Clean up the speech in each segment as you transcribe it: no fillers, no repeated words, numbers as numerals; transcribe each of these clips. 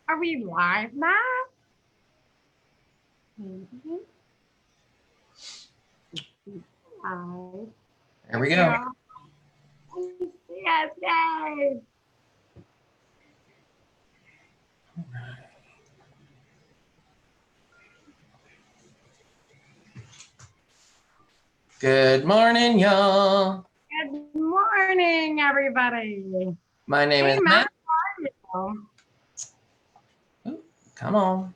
Are we live, Matt? Mm-hmm. Live. There we go. Yes, yay! Good morning, y'all. Good morning, everybody. My name is Matt. How are you? Ooh, come on.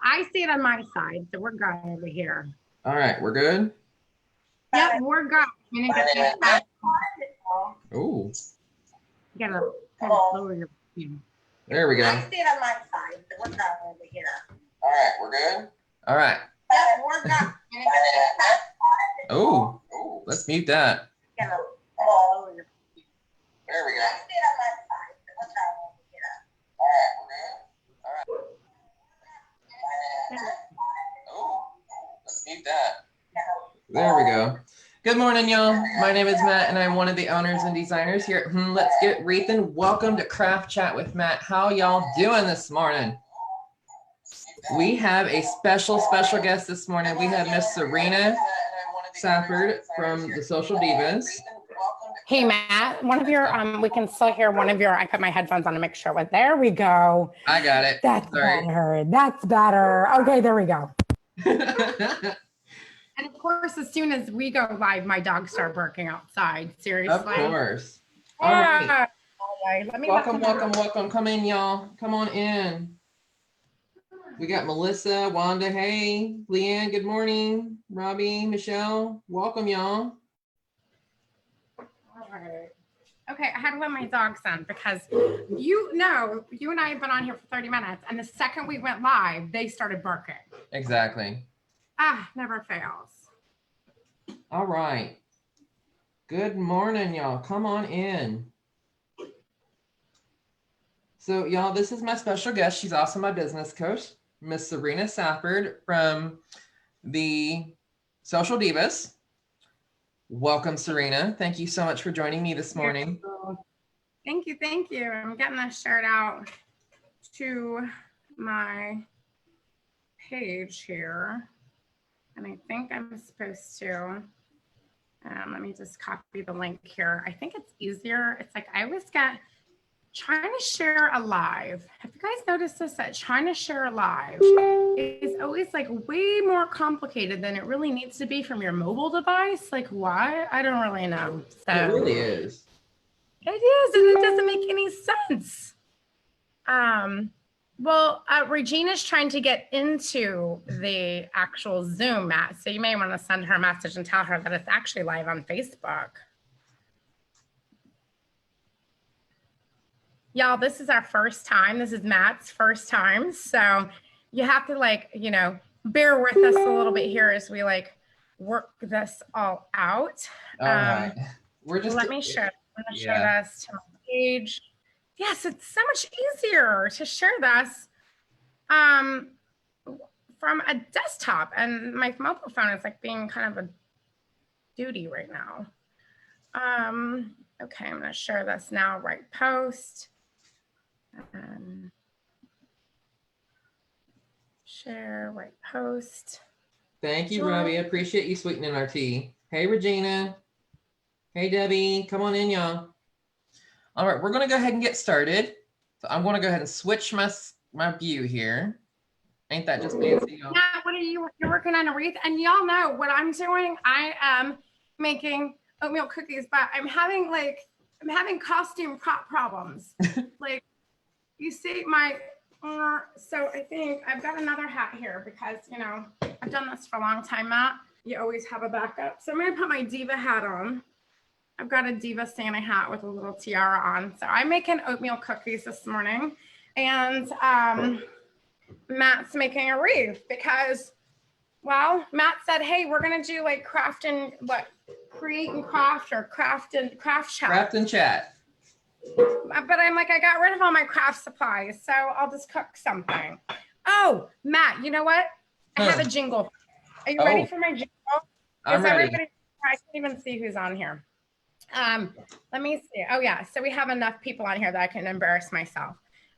I see it on my side, so we're good over here. All right, we're good? Yep, we're good. I'm gonna get this back. Ooh. You gotta lower your view. There we go. I see it on my side, so we're good over here. All right, we're good? All right. Yep, we're good. Oh, let's mute that. You gotta lower your view. There we go. I see it on my side, so we're good over here. All right, we're good? All right. Oh, let's mute that. There we go. Good morning, y'all. My name is Matt, and I'm one of the owners and designers here at Let's Get Rethan. Welcome to Craft Chat with Matt. How y'all doing this morning? We have a special guest this morning. We have Miss Sarina Safford from the Social Divas. Hey, Matt, one of your, we can still hear one of your, I put my headphones on to make sure, but there we go. I got it. That's better. That's better. Okay, there we go. And of course, as soon as we go live, my dogs start barking outside. Seriously. Of course. All right. Let me welcome. Come in, y'all. Come on in. We got Melissa, Wanda, hey. Leanne, good morning. Robbie, Michelle, welcome, y'all. All right. Okay, I had to let my dogs in because you and I have been on here for 30 minutes, and the second we went live, they started barking. Exactly. Never fails. All right. Good morning, y'all. Come on in. So, y'all, this is my special guest. She's also my business coach, Miss Sarina Safford from the Social Divas. Welcome, Sarina. Thank you so much for joining me this morning. Thank you. I'm getting this shirt out to my page here. And I think I'm supposed to, let me just copy the link here. I think it's easier. It's like I always get trying to share a live. Have you guys noticed this? That trying to share a live is always like way more complicated than it really needs to be from your mobile device. Like why? I don't really know. So, it really is. It is, and it doesn't make any sense. Well, Regina's trying to get into the actual Zoom, Matt. So you may want to send her a message and tell her that it's actually live on Facebook. Y'all, this is our first time. This is Matt's first time. So you have to bear with us a little bit here as we work this all out. All right. Let me share. I'm going to share this to my page. Yes, it's so much easier to share this from a desktop, and my mobile phone is being kind of a duty right now. Okay, I'm going to share this now. Right post. Share right post. Thank you, Robbie. I appreciate you sweetening our tea. Hey, Regina. Hey, Debbie. Come on in, y'all. All right, we're going to go ahead and get started. So I'm going to go ahead and switch my view here. Ain't that just fancy, y'all? Yeah, what are you? You're working on a wreath, and y'all know what I'm doing. I am making oatmeal cookies, but I'm having costume problems. You see my, so I think I've got another hat here because, I've done this for a long time, Matt. You always have a backup. So I'm going to put my Diva hat on. I've got a Diva Santa hat with a little tiara on. So I'm making oatmeal cookies this morning. And Matt's making a wreath because, well, Matt said, hey, we're going to do create and craft or craft chat. Craft and chat. But I'm I got rid of all my craft supplies, so I'll just cook something. Oh, Matt, you know what? I have a jingle. Are you ready for my jingle? I'm ready. I can't even see who's on here. Let me see. Oh, yeah. So we have enough people on here that I can embarrass myself.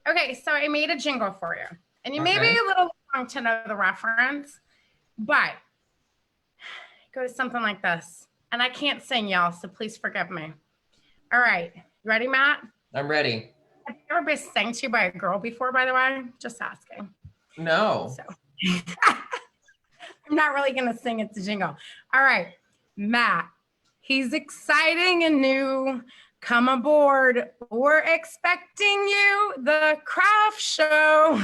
Okay, so I made a jingle for you. And you may be a little long to know the reference, but it goes something like this. And I can't sing, y'all, so please forgive me. All right. You ready, Matt? I'm ready. Have you ever been sang to by a girl before, by the way? Just asking. No. So I'm not really going to sing it to jingle. All right. Matt, he's exciting and new. Come aboard. We're expecting you. The craft show.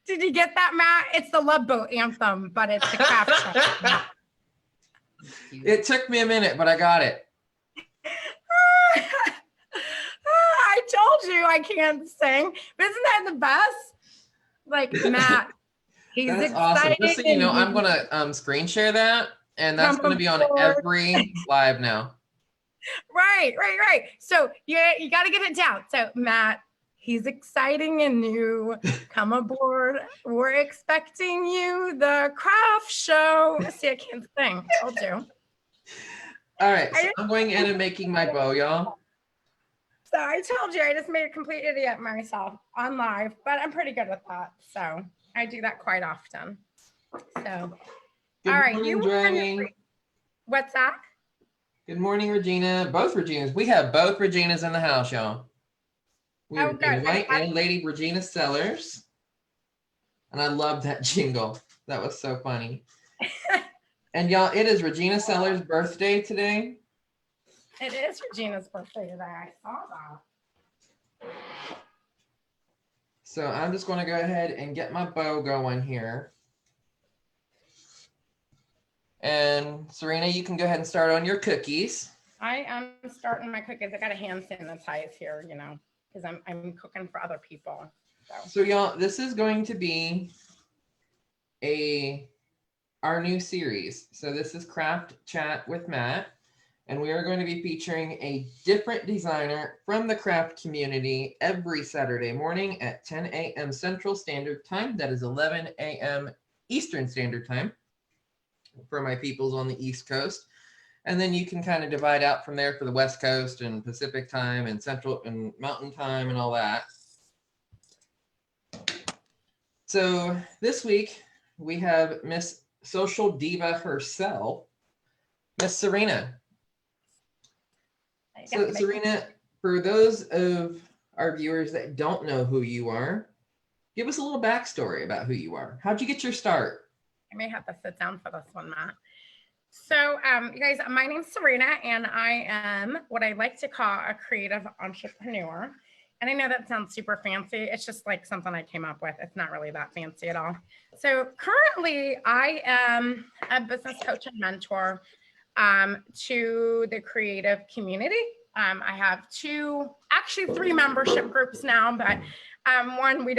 Did you get that, Matt? It's the Love Boat anthem, but it's the craft show. It took me a minute, but I got it. I told you I can't sing. But isn't that the best? Like, Matt, he's That's exciting. awesome. Just so you know, I'm going to screen share that, and that's going to be on every live now. Right. So you got to get it down. So, Matt, he's exciting and new. Come aboard. We're expecting you. The craft show. See, I can't sing. I'll do. All right. So I'm going in and making my bow, y'all. So I told you I just made a complete idiot myself on live, but I'm pretty good at that. So I do that quite often. So, Good all right. morning, What's that? Good morning, Regina. Both Reginas. We have both Reginas in the house, y'all. We have White and Lady Regina Sellers. And I love that jingle. That was so funny. And y'all, it is Regina Sellers' birthday today. It is Regina's birthday today. I saw that. So I'm just going to go ahead and get my bow going here. And Sarina, you can go ahead and start on your cookies. I am starting my cookies. I got a hand sanitize here, you know, because I'm cooking for other people. So y'all, this is going to be our new series. So this is Craft Chat with Matt, and we are going to be featuring a different designer from the craft community every Saturday morning at 10 a.m. Central Standard Time. That is 11 a.m. Eastern Standard Time for my peoples on the East Coast. And then you can kind of divide out from there for the West Coast and Pacific Time and Central and Mountain Time and all that. So this week we have Miss Social Diva herself, Miss Sarina. So Sarina, for those of our viewers that don't know who you are, give us a little backstory about who you are. How'd you get your start? I may have to sit down for this one, Matt. So you guys, my name's Sarina, and I am what I like to call a creative entrepreneur. And I know that sounds super fancy. It's just like something I came up with. It's not really that fancy at all. So currently I am a business coach and mentor to the creative community. I have actually three membership groups now, but one, we're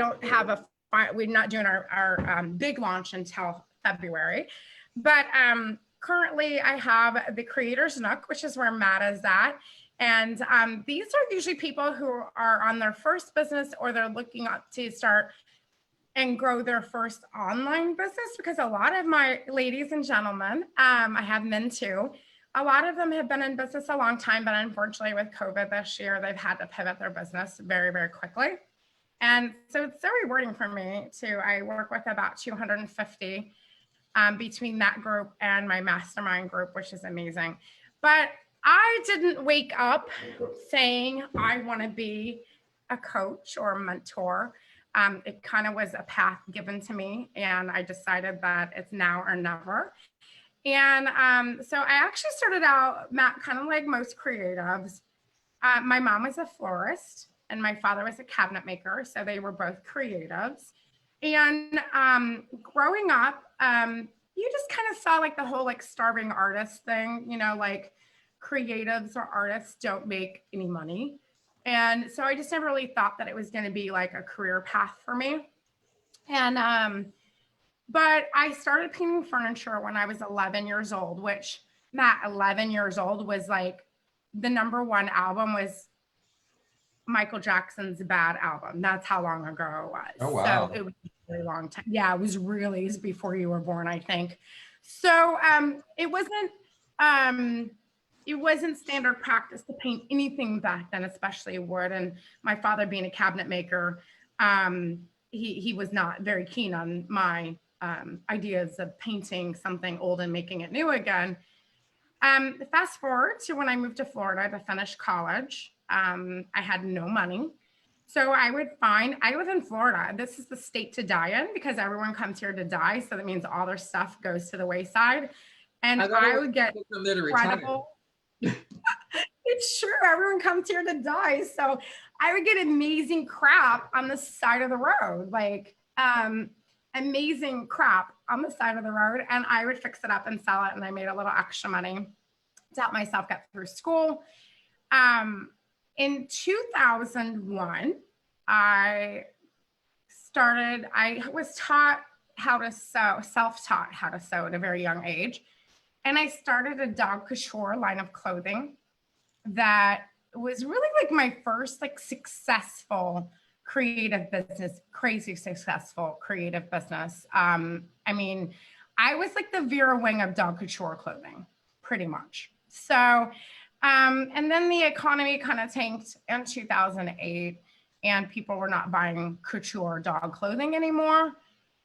not doing our big launch until February. But currently I have the Creators Nook, which is where Matt is at. And these are usually people who are on their first business, or they're looking to start and grow their first online business, because a lot of my ladies and gentlemen, I have men too, a lot of them have been in business a long time, but unfortunately with COVID this year, they've had to pivot their business very, very quickly. And so it's so rewarding for me I work with about 250 between that group and my mastermind group, which is amazing. But I didn't wake up saying I want to be a coach or a mentor. It kind of was a path given to me, and I decided that it's now or never. And so I actually started out, Matt, kind of like most creatives. My mom was a florist and my father was a cabinet maker. So they were both creatives. And growing up, you just kind of saw like the whole like starving artist thing, you know, like creatives or artists don't make any money. And so I just never really thought that it was going to be like a career path for me. And but I started painting furniture when I was 11 years old, which Matt, 11 years old was like the #1 album was Michael Jackson's Bad album. That's how long ago it was. Oh, wow. So it was a very long time. Yeah, it was before you were born, I think. So it wasn't it wasn't standard practice to paint anything back then, especially wood. And my father being a cabinet maker, he was not very keen on my ideas of painting something old and making it new again. Fast forward to when I moved to Florida to finish college. I had no money. So I live in Florida. This is the state to die in because everyone comes here to die. So that means all their stuff goes to the wayside. And I would get incredible. It's true. Everyone comes here to die. So I would get amazing crap on the side of the road, like amazing crap on the side of the road. And I would fix it up and sell it. And I made a little extra money to help myself get through school. In 2001, I was taught how to sew, self-taught how to sew at a very young age. And I started a dog couture line of clothing that was really like my first like successful creative business, crazy successful creative business. I mean, I was like the Vera Wing of dog couture clothing, pretty much. So, and then the economy kind of tanked in 2008 and people were not buying couture dog clothing anymore.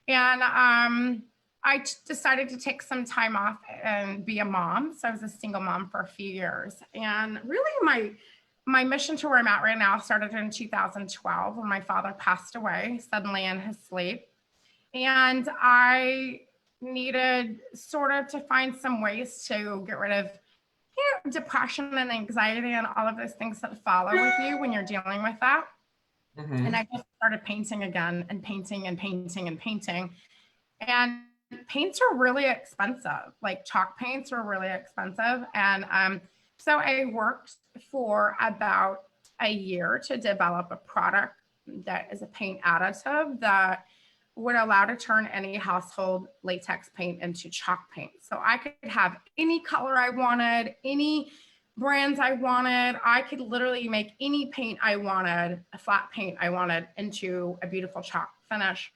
And I decided to take some time off and be a mom. So I was a single mom for a few years. And really my mission to where I'm at right now started in 2012 when my father passed away suddenly in his sleep. And I needed sort of to find some ways to get rid of depression and anxiety and all of those things that follow with you when you're dealing with that. Mm-hmm. And I just started painting again and painting and painting and painting. And paints are really expensive. Like chalk paints are really expensive. And so I worked for about a year to develop a product that is a paint additive that would allow to turn any household latex paint into chalk paint. So I could have any color I wanted, any brands I wanted. I could literally make any paint I wanted, a flat paint I wanted, into a beautiful chalk finish.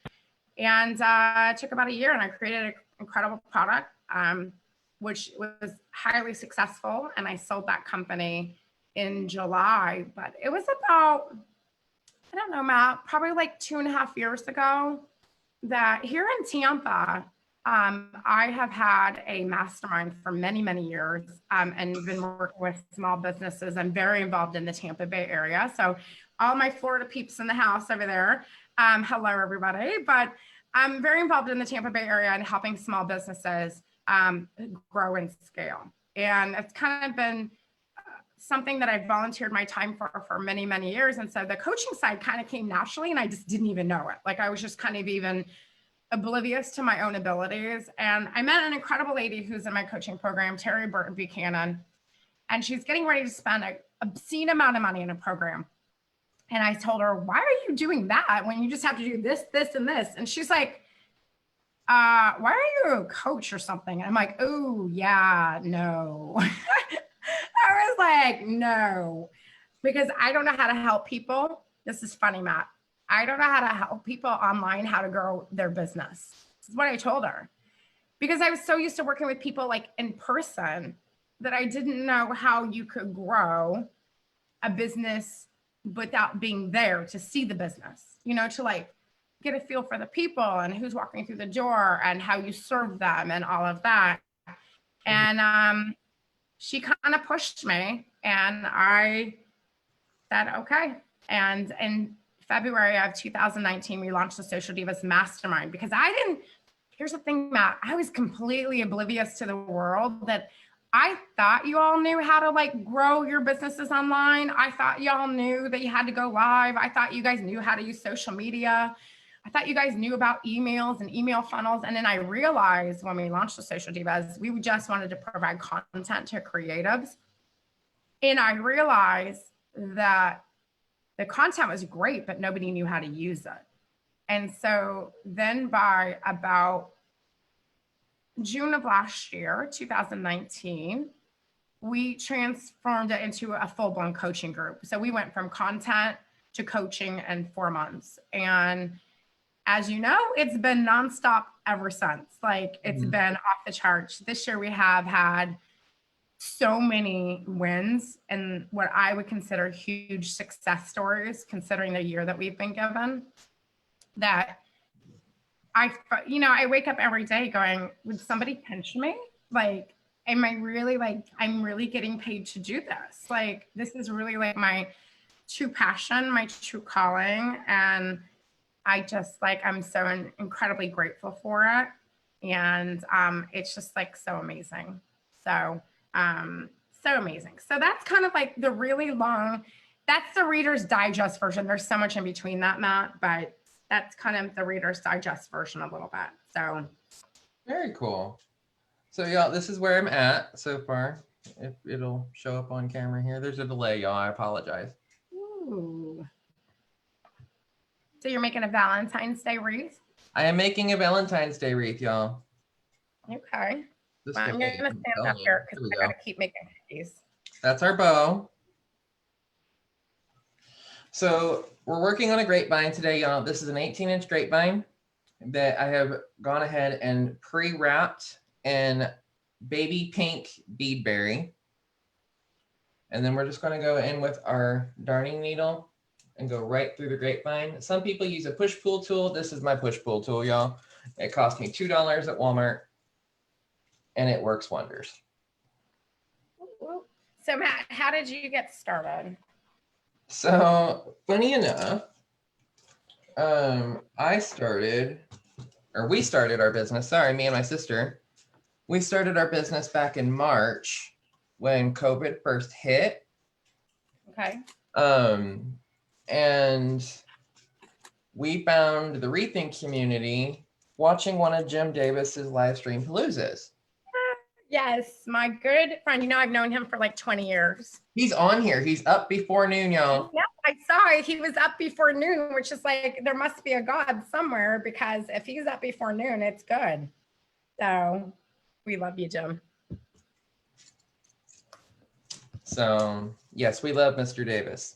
And it took about a year and I created an incredible product, which was highly successful. And I sold that company in July, but it was about, I don't know, Matt, probably like 2.5 years ago that here in Tampa, I have had a mastermind for many, many years and been working with small businesses. I'm very involved in the Tampa Bay area. So all my Florida peeps in the house over there, hello, everybody. But I'm very involved in the Tampa Bay area and helping small businesses grow and scale. And it's kind of been something that I've volunteered my time for many, many years. And so the coaching side kind of came naturally and I just didn't even know it. Like I was just kind of even oblivious to my own abilities. And I met an incredible lady who's in my coaching program, Terry Burton Buchanan, and she's getting ready to spend an obscene amount of money in a program. And I told her, why are you doing that when you just have to do this, this, and this? And she's like, why are you a coach or something? And I'm like, oh yeah, no. I was like, no, because I don't know how to help people. This is funny, Matt. I don't know how to help people online how to grow their business. This is what I told her. Because I was so used to working with people like in person that I didn't know how you could grow a business without being there to see the business, you know, to like get a feel for the people and who's walking through the door and how you serve them and all of that. And she kind of pushed me and I said, okay. And in February of 2019, we launched the Social Divas Mastermind because here's the thing, Matt, I was completely oblivious to the world that I thought you all knew how to like grow your businesses online. I thought y'all knew that you had to go live. I thought you guys knew how to use social media. I thought you guys knew about emails and email funnels. And then I realized when we launched the Social Divas, we just wanted to provide content to creatives. And I realized that the content was great, but nobody knew how to use it. And so then by about June of last year, 2019, we transformed it into a full-blown coaching group. So we went from content to coaching in 4 months. And as you know, it's been nonstop ever since. Like it's been off the charts. This year we have had so many wins and what I would consider huge success stories, considering the year that we've been given, that I wake up every day going, would somebody pinch me? Like, am I really like, I'm really getting paid to do this? Like, this is really like my true passion, my true calling. And I just like, I'm so incredibly grateful for it. And it's just like so amazing. So amazing. So that's kind of like the really long, that's the Reader's Digest version. There's so much in between that, Matt, but that's kind of the Reader's Digest version a little bit. So very cool. So y'all, this is where I'm at so far. If it'll show up on camera here. There's a delay, y'all. I apologize. ooh. So you're making a Valentine's Day wreath? I am making a Valentine's Day wreath, y'all. Okay. This Well, I'm going to stand up here because I got to keep making cookies. That's our bow. So we're working on a grapevine today, y'all. This is an 18-inch grapevine that I have gone ahead and pre-wrapped in baby pink beadberry. And then we're just going to go in with our darning needle and go right through the grapevine. Some people use a push-pull tool. This is my push-pull tool, y'all. It cost me $2 at Walmart, and it works wonders. So Matt, how did you get started? So funny enough, we started our business. Sorry, me and my sister. We started our business back in March when COVID first hit. Okay. And we found the wreathing community watching one of Jim Davis's live stream paloozas. Yes, my good friend. You know, I've known him for like 20 years. He's on here. He's up before noon, y'all. Yeah, I saw it. He was up before noon, which is like, there must be a God somewhere, because if he's up before noon, it's good. So we love you, Jim. So yes, we love Mr. Davis.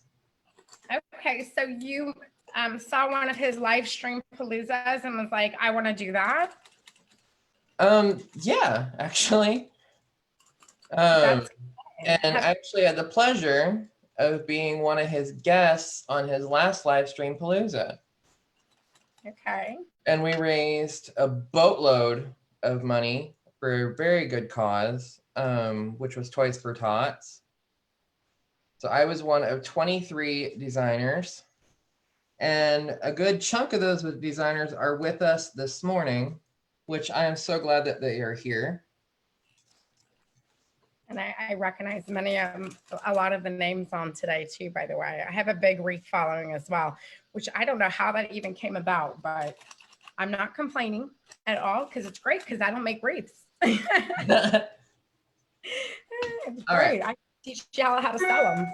Okay, so you saw one of his live stream paloozas and was like, I want to do that. Yeah, actually. That's and actually had the pleasure of being one of his guests on his last live stream palooza. Okay. And we raised a boatload of money for a very good cause, which was Toys for Tots. So I was one of 23 designers, and a good chunk of those designers are with us this morning, which I am so glad that they are here. And I recognize a lot of the names on today too, by the way. I have a big wreath following as well, which I don't know how that even came about, but I'm not complaining at all because it's great because I don't make wreaths. It's all great. right. I teach y'all how to sell them.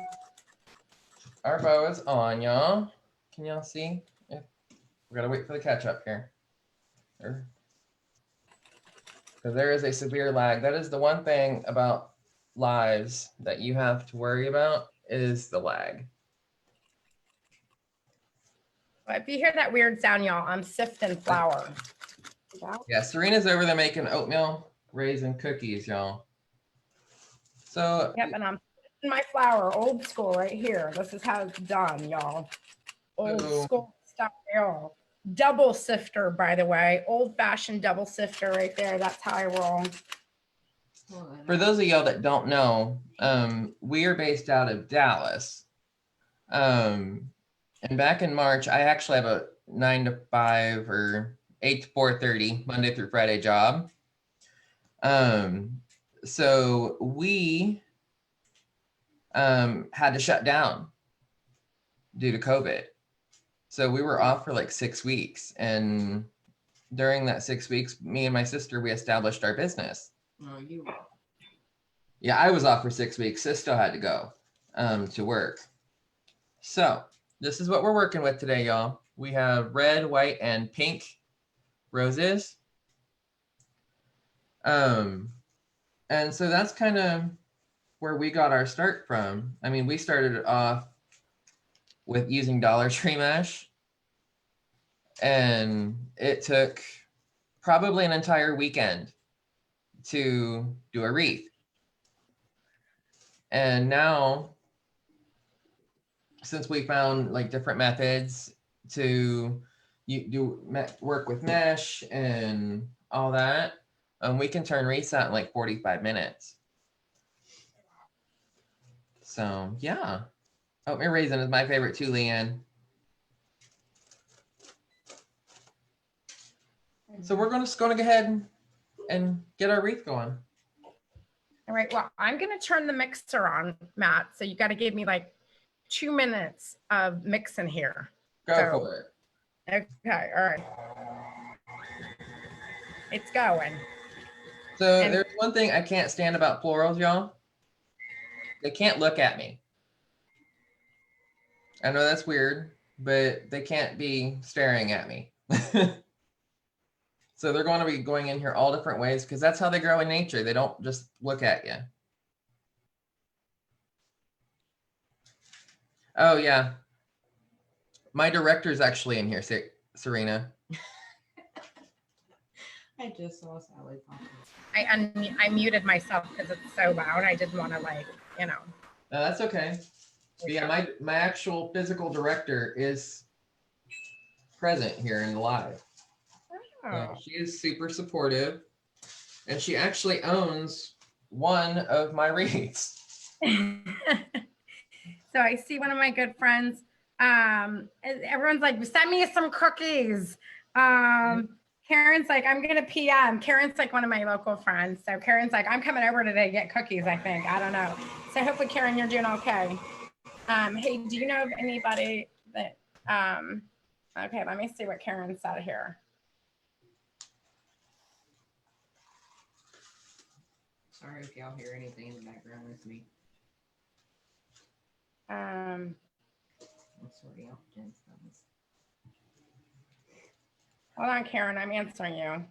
Our bow is on, y'all. Can y'all see? Yeah. We gotta wait for the catch up here. Because there is a severe lag. That is the one thing about lives that you have to worry about is the lag. If you hear that weird sound, y'all, I'm sifting flour. Yeah, Sarina's over there making oatmeal raisin cookies, y'all. So yep, and I'm sifting my flour, old school right here. This is how it's done, y'all. Old school style. Double sifter, by the way. Old-fashioned double sifter right there. That's how I roll. For those of y'all that don't know, we are based out of Dallas. And back in March, I actually have a 9 to 5 or 8 to 4:30 Monday through Friday job. So we had to shut down due to COVID. So we were off for like 6 weeks. And during that 6 weeks, me and my sister, we established our business. No, you were. Yeah, I was off for 6 weeks. Sis still had to go to work. So this is what we're working with today, y'all. We have red, white, and pink roses. And so that's kind of where we got our start from. I mean, we started off with using Dollar Tree mesh, and it took probably an entire weekend to do a wreath. And now, since we found like different methods to work with mesh and all that, we can turn wreaths out in like 45 minutes. So yeah. Oatmeal raisin is my favorite too, Leanne. So we're just going to go ahead and get our wreath going. All right, well, I'm gonna turn the mixer on, Matt. So you gotta give me like 2 minutes of mixing here. Go for it. Okay, all right. It's going. So there's one thing I can't stand about florals, y'all. They can't look at me. I know that's weird, but they can't be staring at me. So they're going to be going in here all different ways because that's how they grow in nature. They don't just look at you. Oh, yeah. My director's actually in here, Sarina. I just saw Sally. I muted myself because it's so loud. I didn't want to like, you know. No, that's okay. But yeah, my actual physical director is present here in the live. Oh. She is super supportive, and she actually owns one of my wreaths. So I see one of my good friends. Everyone's like, send me some cookies. Karen's like, I'm gonna PM. Karen's like one of my local friends. So Karen's like, I'm coming over today to get cookies, I think. I don't know. So hopefully, Karen, you're doing okay. Hey, do you know of anybody that, okay, let me see what Karen said here. Sorry if y'all hear anything in the background with me. Um, I'm sorry, out Jen's thumbs. Hold on, Karen, I'm answering you.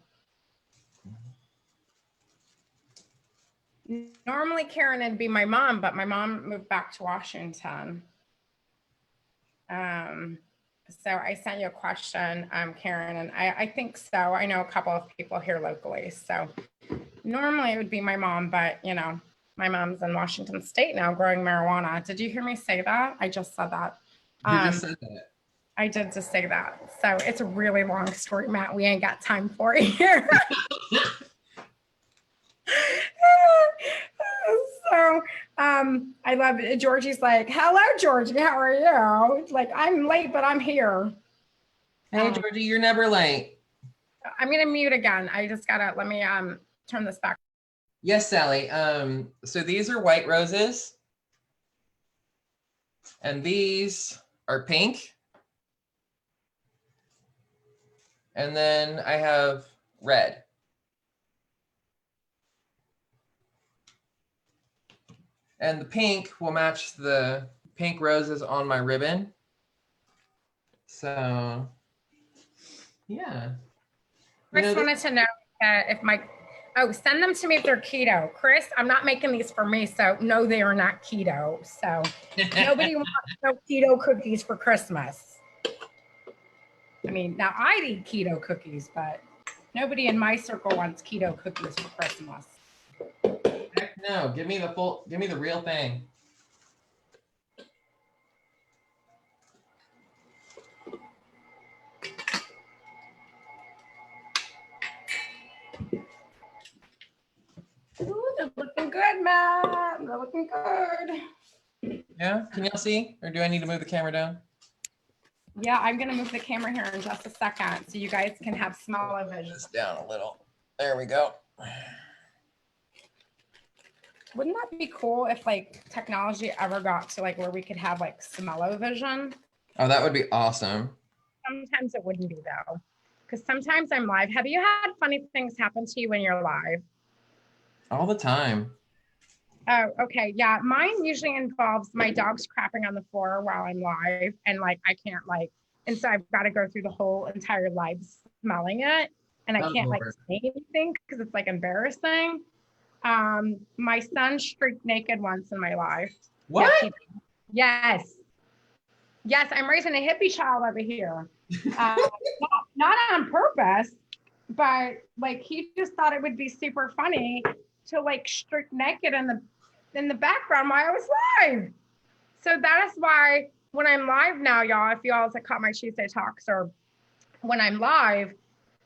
Normally, Karen would be my mom, but my mom moved back to Washington. So I sent you a question, Karen, and I think so. I know a couple of people here locally. So normally it would be my mom, but you know, my mom's in Washington State now growing marijuana. Did you hear me say that? I just said that. You just said that. I did just say that. So it's a really long story, Matt. We ain't got time for it here. So I love it. Georgie's like, hello, Georgie, how are you? Like, I'm late, but I'm here. Hey, Georgie, you're never late. I'm gonna mute again. I just gotta, let me turn this back. Yes, Sally. So these are white roses. And these are pink. And then I have red. And the pink will match the pink roses on my ribbon. So, yeah. Chris wanted to know if send them to me if they're keto. Chris, I'm not making these for me, so no, they are not keto. So nobody wants no keto cookies for Christmas. I mean, now I'd eat keto cookies, but nobody in my circle wants keto cookies for Christmas. Heck no, give me the real thing. Ooh, they're looking good, Matt. They're looking good. Yeah, can y'all see? Or do I need to move the camera down? Yeah, I'm gonna move the camera here in just a second so you guys can have smaller vision. Just down a little. There we go. Wouldn't that be cool if like technology ever got to like where we could have like smell-o-vision? Oh, that would be awesome. Sometimes it wouldn't be though, because sometimes I'm live. Have you had funny things happen to you when you're live? All the time. Oh, okay. Yeah, mine usually involves my dog's crapping on the floor while I'm live, and like I can't like, and so I've got to go through the whole entire live smelling it, and I can't like say anything because it's like embarrassing. My son streaked naked once in my life. What? Yes. Yes, I'm raising a hippie child over here. Not on purpose, but like he just thought it would be super funny to like streak naked in in the background while I was live. So that is why when I'm live now, y'all, if y'all have caught my Tuesday talks, or when I'm live,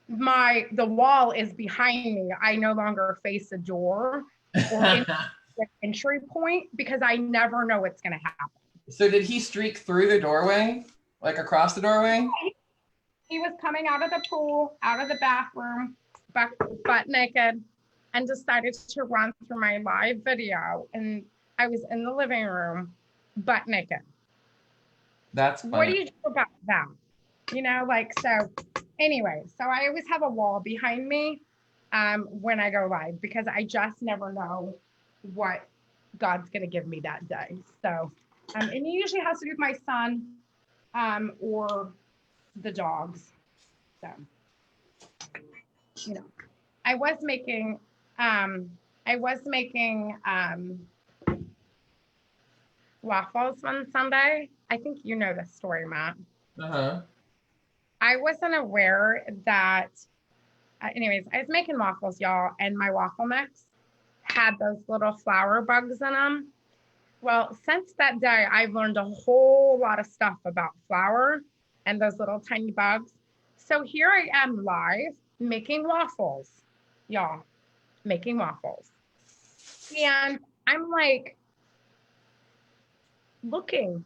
the wall is behind me. I no longer face a door or an entry point because I never know what's going to happen. So did he streak through the doorway, like across the doorway? He was coming out of the pool, out of the bathroom, butt naked, and decided to run through my live video. And I was in the living room, butt naked. That's funny. What do you do about that? You know, like, so anyway, so I always have a wall behind me when I go live because I just never know what God's going to give me that day. So, and it usually has to do with my son or the dogs. So, you know, I was making waffles on Sunday. I think you know this story, Matt. Uh-huh. I wasn't aware that, anyways, I was making waffles, y'all, and my waffle mix had those little flour bugs in them. Well, since that day, I've learned a whole lot of stuff about flour and those little tiny bugs. So here I am live making waffles, y'all, making waffles. And I'm like, looking,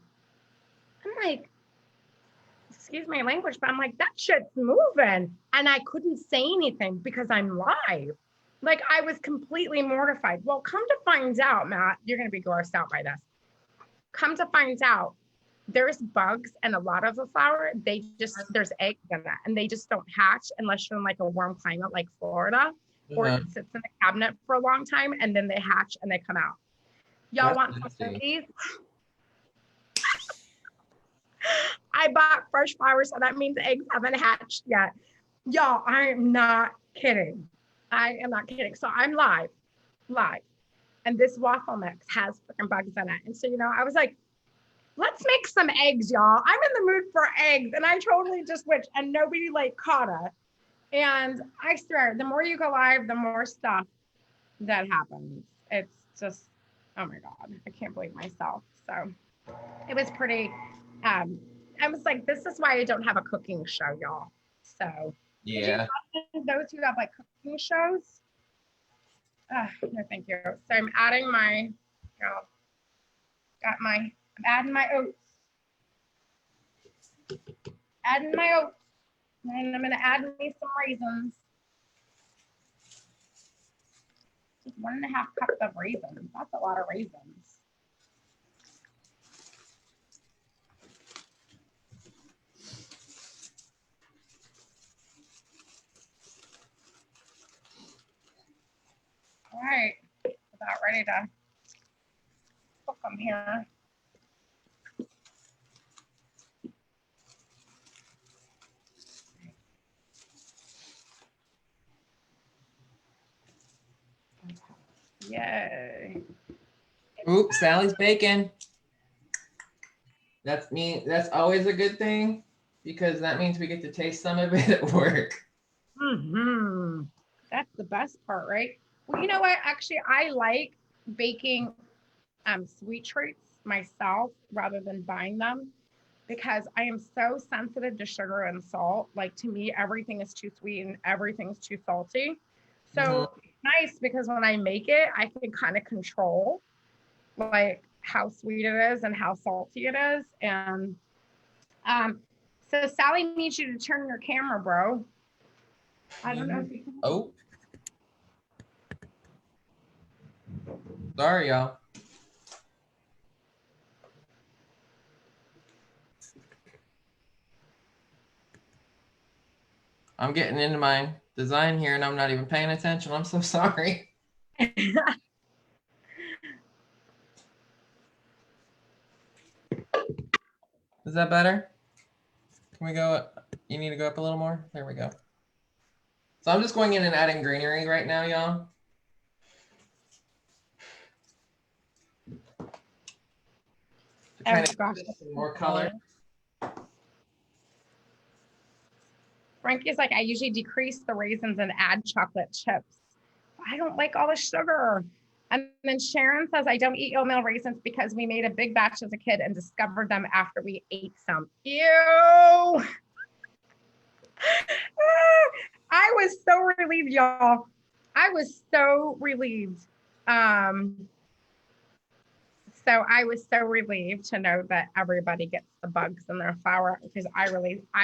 I'm like, excuse my language, but I'm like, that shit's moving. And I couldn't say anything because I'm live. Like, I was completely mortified. Well, come to find out, Matt, you're going to be grossed out by this. Come to find out, there's bugs and a lot of the flour, there's eggs in that, and they just don't hatch unless you're in like a warm climate like Florida, or it sits in the cabinet for a long time and then they hatch and they come out. Y'all want some cookies? I bought fresh flour, so that means eggs haven't hatched yet. Y'all, I am not kidding. I am not kidding. So I'm live. And this waffle mix has freaking bugs in it. And so, you know, I was like, let's make some eggs, y'all. I'm in the mood for eggs. And I totally just switched and nobody like caught it. And I swear, the more you go live, the more stuff that happens. It's just, oh my God, I can't believe myself. So it was pretty, I was like, this is why I don't have a cooking show, y'all. So yeah, those who have like cooking shows, no, thank you. So I'm adding my, I'm adding my oats. And I'm gonna add me some raisins. Just 1.5 cups of raisins. That's a lot of raisins. All right, about ready to cook them here. Yay. Oops, Sally's baking. That's always a good thing because that means we get to taste some of it at work. Mm-hmm. That's the best part, right? Well, you know what? Actually, I like baking sweet treats myself rather than buying them because I am so sensitive to sugar and salt. Like, to me, everything is too sweet and everything's too salty. So it's nice because when I make it, I can kind of control like how sweet it is and how salty it is. And so Sally needs you to turn your camera, bro. I don't know if you can. Oh. Sorry, y'all. I'm getting into my design here and I'm not even paying attention. I'm so sorry. Is that better? Can we go? You need to go up a little more. There we go. So I'm just going in and adding greenery right now, y'all. To kind of give it some more color. Frankie's like, I usually decrease the raisins and add chocolate chips. I don't like all the sugar. And then Sharon says, I don't eat oatmeal raisins because we made a big batch as a kid and discovered them after we ate some. Ew. I was so relieved, y'all. I was so relieved. So I was so relieved to know that everybody gets the bugs in their flour, because I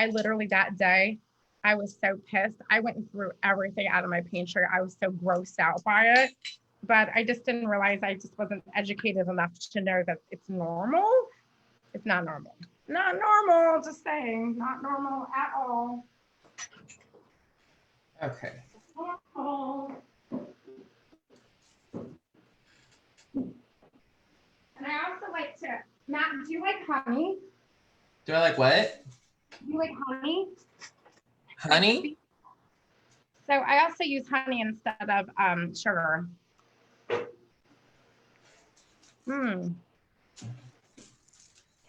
literally that day, I was so pissed. I went and threw everything out of my pantry. I was so grossed out by it, but I just didn't realize, I just wasn't educated enough to know that it's normal. It's not normal. Not normal, just saying, not normal at all. Okay. And I also like to, Matt, do you like honey? Do I like what? Do you like honey? Honey? So I also use honey instead of sugar.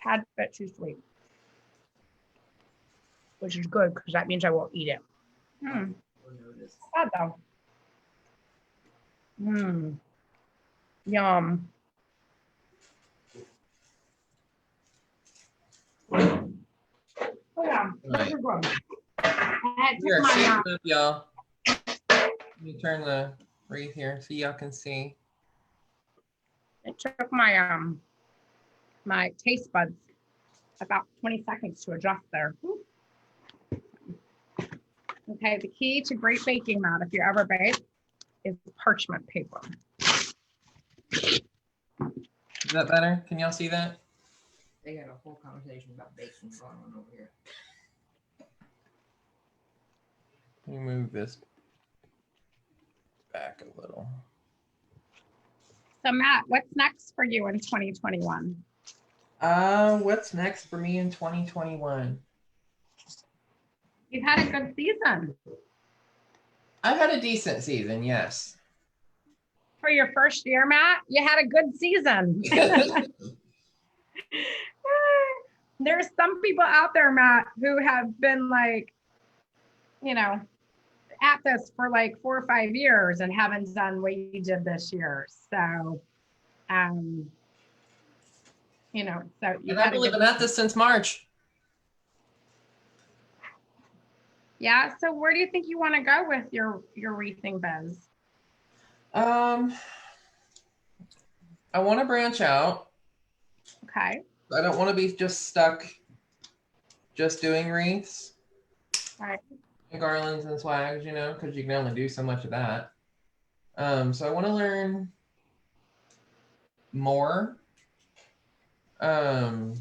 Tad bit too sweet, which is good because that means I won't eat it. Bad though. Yum. Oh yeah, those are good. We are shaking up, y'all. Let me turn the wreath here so y'all can see. It took my my taste buds about 20 seconds to adjust there. Okay, the key to great baking, Matt, if you ever bake, is parchment paper. Is that better? Can y'all see that? They got a whole conversation about baking going on over here. Let me move this back a little. So Matt, what's next for you in 2021? What's next for me in 2021? You've had a good season. I've had a decent season, yes. For your first year, Matt, you had a good season. There's some people out there, Matt, who have been like, you know, at this for like 4 or 5 years and haven't done what you did this year. So, you know, so you and I believe I've been at this since March. Yeah. So where do you think you want to go with your wreathing biz? I want to branch out. Okay. I don't want to be just stuck just doing wreaths. All right. And garlands and swags, you know, because you can only do so much of that. So I want to learn more along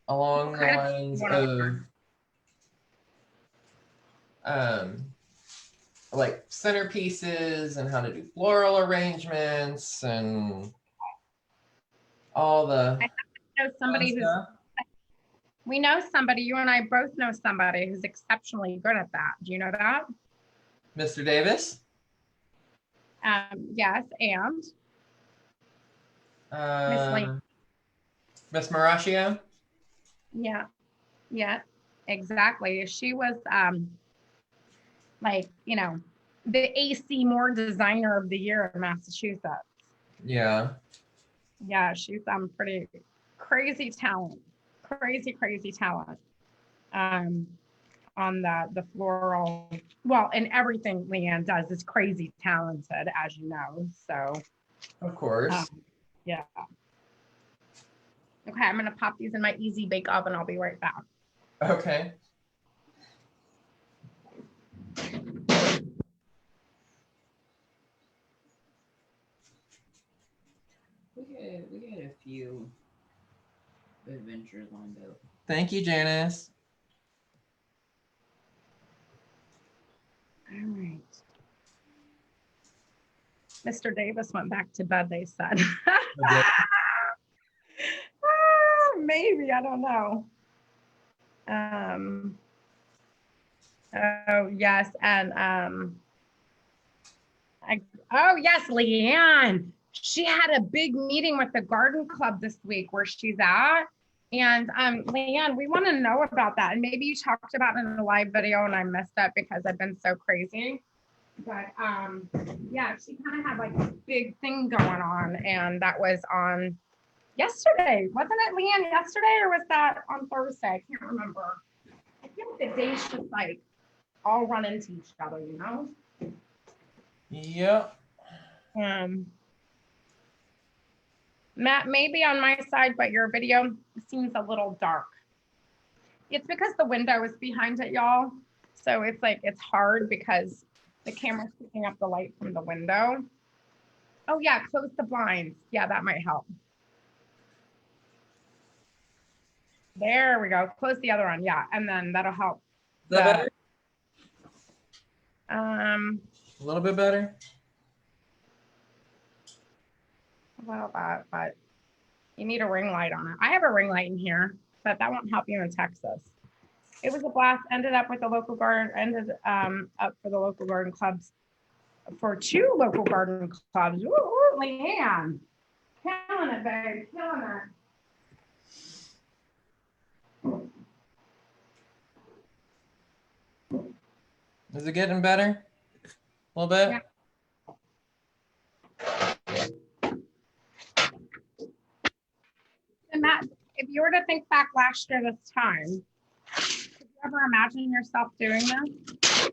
the lines of like centerpieces and how to do floral arrangements and all the I know somebody who's stuff. We know somebody, you and I both know somebody who's exceptionally good at that. Do you know that? Mr. Davis? Yes, and Miss Marashio? Yeah, exactly. She was like, you know, the AC Moore Designer of the Year in Massachusetts. Yeah. Yeah, she's pretty crazy talent. Crazy talent. On the floral, well, and everything Leanne does is crazy talented, as you know. So of course. Yeah. Okay, I'm gonna pop these in my easy bake oven. I'll be right back. Okay. We had a few adventures lined up. Thank you, Janice. All right. Mr. Davis went back to bed, they said. Maybe, I don't know. Oh, yes. And oh, yes, Leanne. She had a big meeting with the garden club this week where she's at. And Leanne, we want to know about that. And maybe you talked about it in a live video and I missed it because I've been so crazy. But yeah, she kind of had like a big thing going on, and that was on yesterday, wasn't it, Leanne? Yesterday, or was that on Thursday? I can't remember. I feel like the days just like all run into each other, you know? Yep. Matt, maybe on my side, but your video seems a little dark. It's because the window is behind it, y'all. So it's like, it's hard because the camera's picking up the light from the window. Oh yeah, close the blinds. Yeah, that might help. There we go. Close the other one. Yeah, and then that'll help. Is that better? A A little bit better? little bit, but you need a ring light on it. I have a ring light in here, but that won't help you in Texas. It was a blast. Ended up with the local garden, up for the local garden clubs, for 2 local garden clubs. Ooh, Leanne. Killing it, babe. Killing it. Is it getting better? A little bit? Yeah. And Matt, if you were to think back last year this time, could you ever imagine yourself doing this?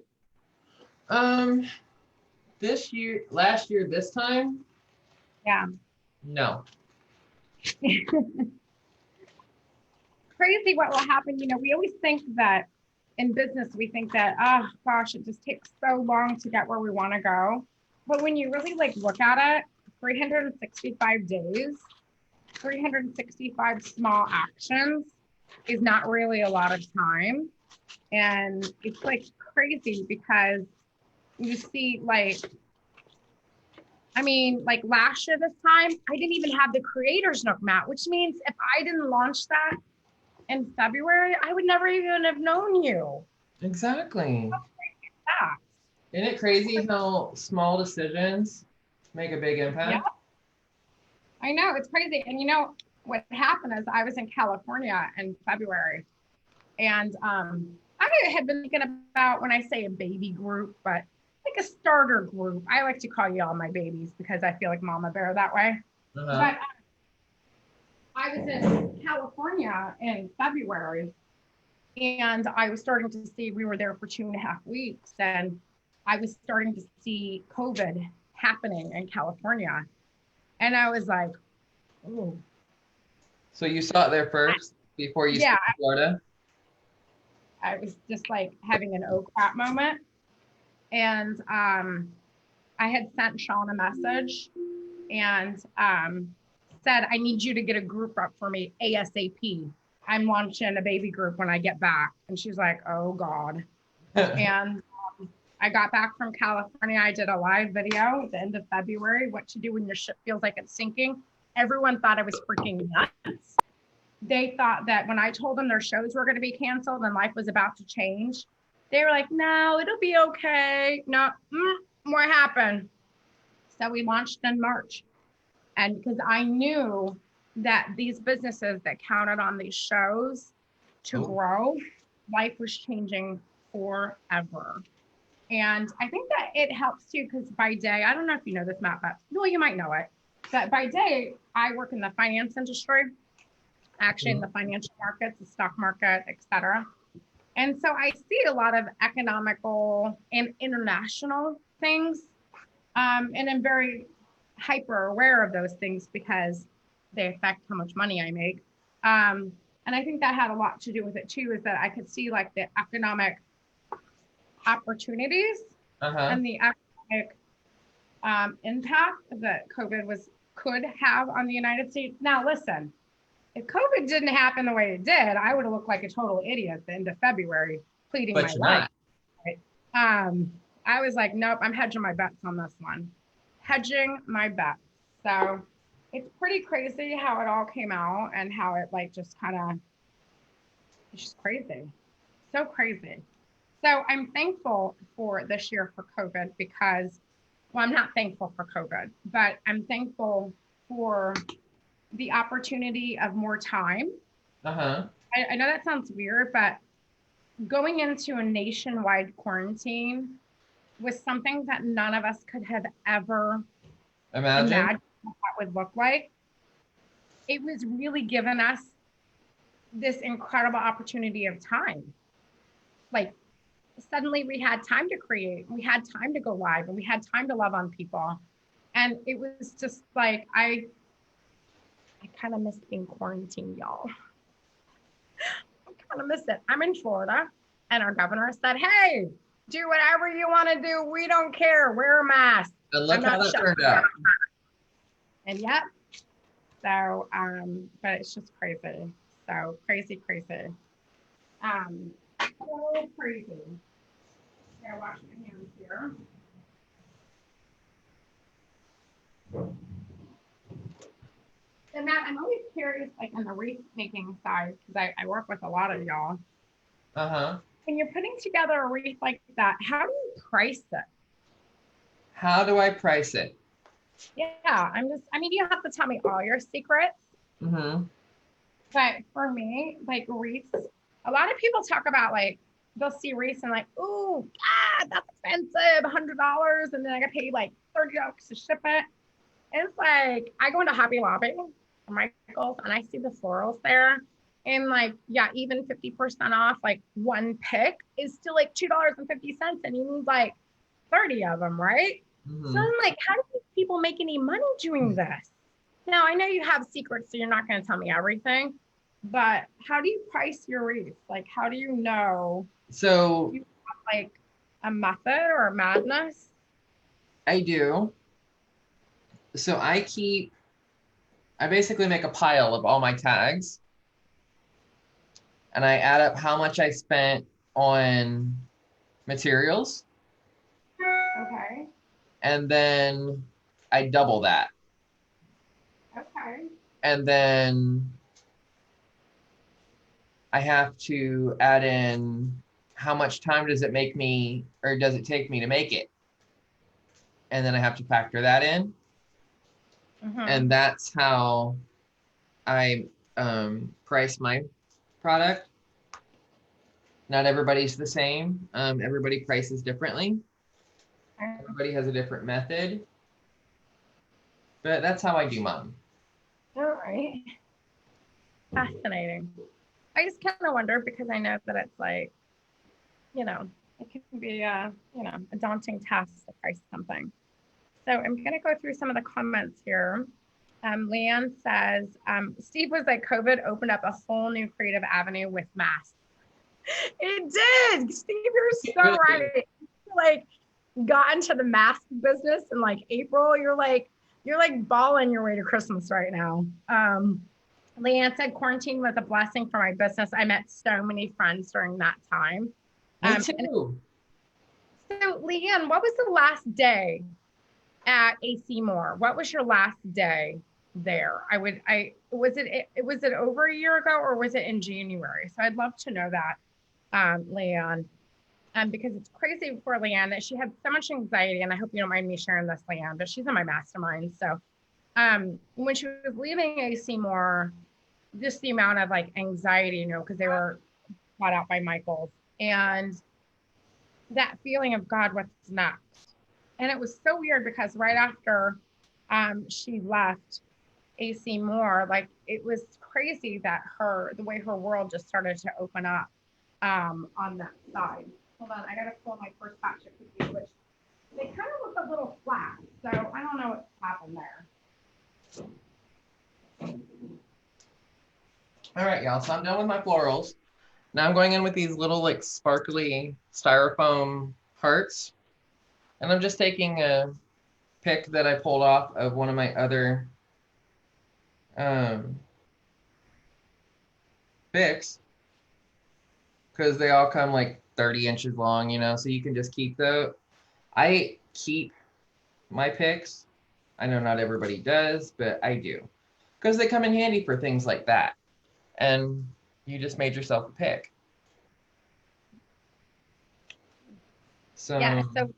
Last year, this time? Yeah. No. Crazy what will happen. You know, we always think that in business, we think that, oh gosh, it just takes so long to get where we want to go. But when you really like look at it, 365 days, 365 small actions is not really a lot of time. And it's like crazy because you see like, I mean, like last year this time, I didn't even have the creators nook, Matt, which means if I didn't launch that in February, I would never even have known you. Exactly. Yeah. Isn't it crazy how small decisions make a big impact? Yeah. I know, it's crazy. And you know, what happened is I was in California in February, and I had been thinking about, when I say a baby group, but like a starter group. I like to call you all my babies because I feel like Mama Bear that way. But I was in California in February, and I was starting to see, we were there for 2.5 weeks, and I was starting to see COVID happening in California. And I was like, oh. So you saw it there first before you Yeah. to Florida? I was just like having an oh crap moment. And I had sent Sean a message and said, I need you to get a group up for me ASAP. I'm launching a baby group when I get back. And she's like, oh God. And I got back from California. I did a live video at the end of February, what to do when your ship feels like it's sinking. Everyone thought I was freaking nuts. They thought that when I told them their shows were going to be canceled and life was about to change, they were like, no, it'll be okay. No, what happened? So we launched in March. And because I knew that these businesses that counted on these shows to grow, life was changing forever. And I think that it helps too, because by day, I don't know if you know this, Matt, but well, you might know it, but by day, I work in the finance industry, actually in the financial markets, the stock market, et cetera. And so I see a lot of economical and international things. And I'm very hyper aware of those things because they affect how much money I make. And I think that had a lot to do with it too, is that I could see like the economic opportunities and the economic impact that COVID could have on the United States. Now, listen, if COVID didn't happen the way it did, I would have looked like a total idiot at the end of February pleading my life. Right? I was like, nope, I'm hedging my bets on this one. Hedging my bets. So it's pretty crazy how it all came out and how it like just kind of, it's just crazy. So crazy. So I'm thankful for this year for COVID because, well, I'm not thankful for COVID, but I'm thankful for the opportunity of more time. I know that sounds weird, but going into a nationwide quarantine was something that none of us could have ever Imagine. imagined what that would look like. It was really given us this incredible opportunity of time. Like suddenly we had time to create, we had time to go live, and we had time to love on people. And it was just like, I kind of miss being quarantined, y'all. I kind of miss it. I'm in Florida, and our governor said, hey, do whatever you want to do. We don't care. Wear a mask. And look how that turned out. And yep. So, but it's just crazy. So crazy. So crazy. Gotta wash my hands here. And Matt, I'm always curious, like on the wreath making side, because I work with a lot of y'all. Uh-huh. When you're putting together a wreath like that, how do you price it? How do I price it? Yeah, I mean, you have to tell me all your secrets. Mm-hmm. But for me, like wreaths, a lot of people talk about like, they'll see wreaths and like, ooh, God, that's expensive, $100. And then I got paid like $30 to ship it. And it's like, I go into Hobby Lobby or Michael's and I see the florals there. And like, yeah, even 50% off, like one pick is still like $2.50. And you need like 30 of them, right? Mm-hmm. So I'm like, how do these people make any money doing this? Now, I know you have secrets, so you're not going to tell me everything, but how do you price your wreaths? Like, how do you know? So You have like a method or a madness? I do. So I basically make a pile of all my tags, and I add up how much I spent on materials, Okay. and then I double that. Okay. And then I have to add in how much time does it take me to make it? And then I have to factor that in. Mm-hmm. And that's how I price my product. Not everybody's the same. Everybody prices differently. Everybody has a different method. But that's how I do mine. All right. Fascinating. I just kind of wonder because I know that it's like, it can be a daunting task to price something. So I'm going to go through some of the comments here. Leanne says, Steve was like, COVID opened up a whole new creative avenue with masks. It did. Steve, you're so right. Like, got into the mask business in like April. You're like balling your way to Christmas right now. Leanne said quarantine was a blessing for my business. I met so many friends during that time. Me too. So Leanne, what was the last day at AC Moore? What was your last day there? Was it over a year ago or was it in January? So I'd love to know that, Leanne. Because it's crazy for Leanne that she had so much anxiety, and I hope you don't mind me sharing this, Leanne, but she's in my mastermind. So when she was leaving AC Moore, just the amount of like anxiety, because they were bought out by Michael's, and that feeling of God, what's next? And it was so weird because right after she left AC Moore, like it was crazy that the way her world just started to open up on that side. Hold on, I gotta pull my first batch of cookies, which they kind of look a little flat, so I don't know what happened there. All right, y'all. So I'm done with my florals. Now I'm going in with these little like sparkly styrofoam hearts. And I'm just taking a pick that I pulled off of one of my other picks. Because they all come like 30 inches long, so you can just keep I keep my picks. I know not everybody does, but I do. Because they come in handy for things like that. And you just made yourself a pick. So yeah, so